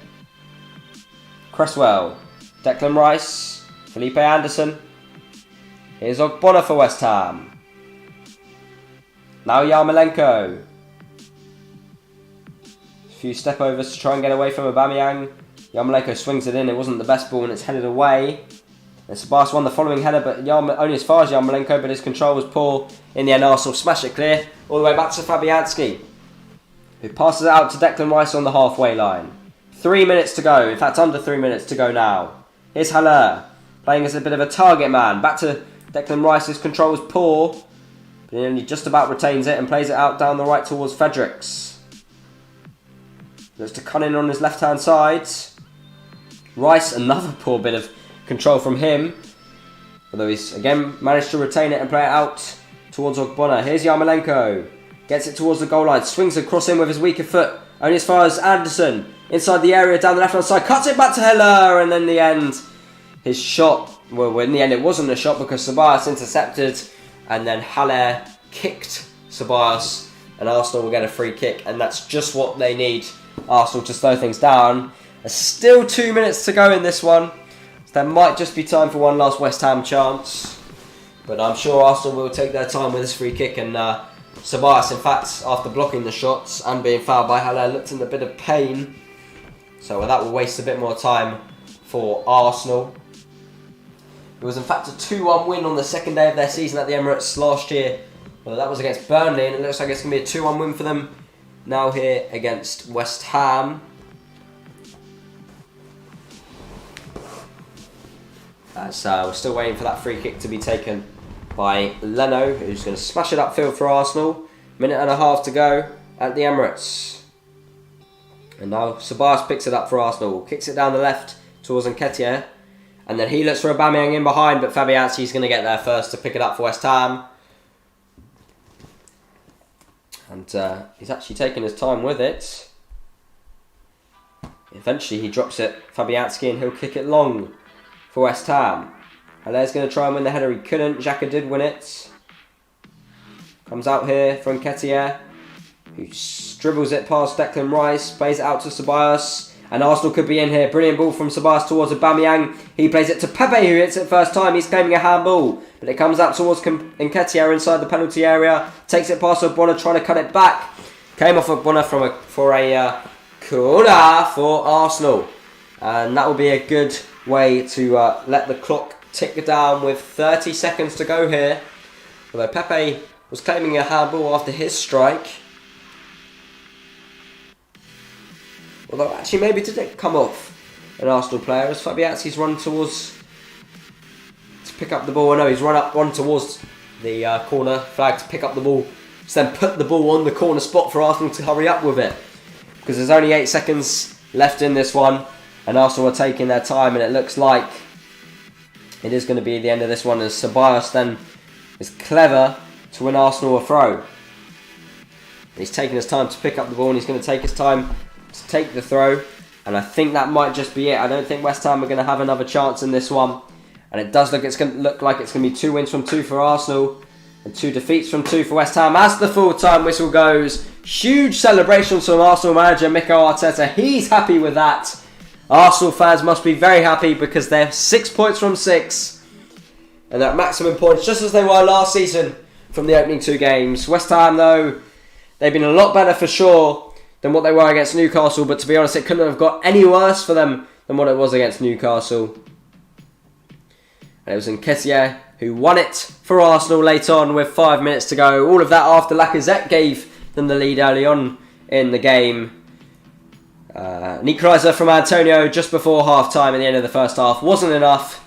Cresswell, Declan Rice, Felipe Anderson. Here's Ogbonna for West Ham. Now Yarmolenko. A few step overs to try and get away from Aubameyang. Yarmolenko swings it in. It wasn't the best ball and it's headed away. And Ceballos won the following header, but only as far as Yarmolenko, but his control was poor. In the end, Arsenal smash it clear all the way back to Fabianski, who passes it out to Declan Rice on the halfway line. 3 minutes to go. In fact, under 3 minutes to go now. Here's Haller, playing as a bit of a target man. Back to Declan Rice. His control was poor, but he only just about retains it and plays it out down the right towards Fredericks. Looks to cut in on his left-hand side. Rice, another poor bit of control from him, although he's again managed to retain it and play it out towards Ogbonna. Here's Yarmolenko. Gets it towards the goal line. Swings across in with his weaker foot. Only as far as Anderson. Inside the area, down the left-hand side. Cuts it back to Haller. And then in the end, his shot... Well, in the end, it wasn't a shot because Ceballos intercepted. And then Haller kicked Ceballos. And Arsenal will get a free kick. And that's just what they need. Arsenal to slow things down. There's still 2 minutes to go in this one. So there might just be time for one last West Ham chance. But I'm sure Arsenal will take their time with this free kick. And Ceballos, in fact, after blocking the shots and being fouled by Haller, looked in a bit of pain. So that will waste a bit more time for Arsenal. It was in fact a 2-1 win on the second day of their season at the Emirates last year. Well, that was against Burnley, and it looks like it's going to be a 2-1 win for them now here against West Ham. So we're still waiting for that free kick to be taken by Leno, who's going to smash it upfield for Arsenal. Minute and a half to go at the Emirates. And now Ceballos picks it up for Arsenal. Kicks it down the left towards Nketiah. And then he looks for Aubameyang in behind, but Fabianski's going to get there first to pick it up for West Ham. And he's actually taking his time with it. Eventually he drops it, Fabianski, and he'll kick it long for West Ham. Haller's going to try and win the header. He couldn't. Xhaka did win it. Comes out here from Nketiah, who dribbles it past Declan Rice, plays it out to Ceballos, and Arsenal could be in here. Brilliant ball from Ceballos towards Aubameyang. He plays it to Pepe, who hits it first time. He's claiming a handball, but it comes out towards Nketiah inside the penalty area. Takes it past Ogbonna, trying to cut it back. Came off Ogbonna for a corner for Arsenal, and that will be a good way to let the clock tick down with 30 seconds to go here. Although Pepe was claiming a handball after his strike. Although actually maybe did it come off an Arsenal player as Fabianski's run towards to pick up the ball. No, he's run towards the corner flag to pick up the ball. So then put the ball on the corner spot for Arsenal to hurry up with it. Because there's only 8 seconds left in this one. And Arsenal are taking their time, and it looks like it is going to be the end of this one as Ceballos then is clever to win Arsenal a throw. He's taking his time to pick up the ball, and he's going to take his time to take the throw. And I think that might just be it. I don't think West Ham are going to have another chance in this one. And it does look like it's going to be 2 wins from 2 for Arsenal and 2 defeats from 2 for West Ham as the full-time whistle goes. Huge celebrations from Arsenal manager Mikel Arteta. He's happy with that. Arsenal fans must be very happy because they're 6 points from 6 and they're at maximum points just as they were last season from the opening 2 games. West Ham, though, they've been a lot better for sure than what they were against Newcastle, but to be honest, it couldn't have got any worse for them than what it was against Newcastle. And it was Nketiah who won it for Arsenal late on with 5 minutes to go. All of that after Lacazette gave them the lead early on in the game. Equaliser from Antonio just before half-time at the end of the first half wasn't enough.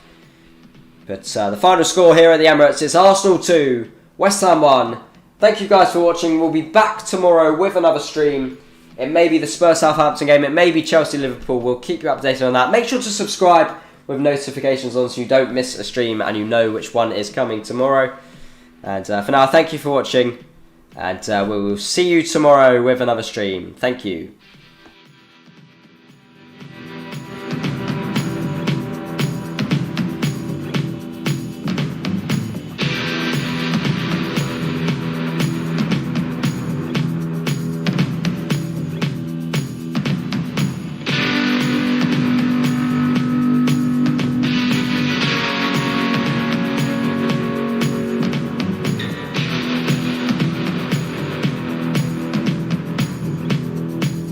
But the final score here at the Emirates is Arsenal 2, West Ham 1. Thank you guys for watching. We'll be back tomorrow with another stream. It may be the Spurs-Southampton game. It may be Chelsea-Liverpool. We'll keep you updated on that. Make sure to subscribe with notifications on so you don't miss a stream and you know which one is coming tomorrow. And for now, thank you for watching. And we will see you tomorrow with another stream. Thank you.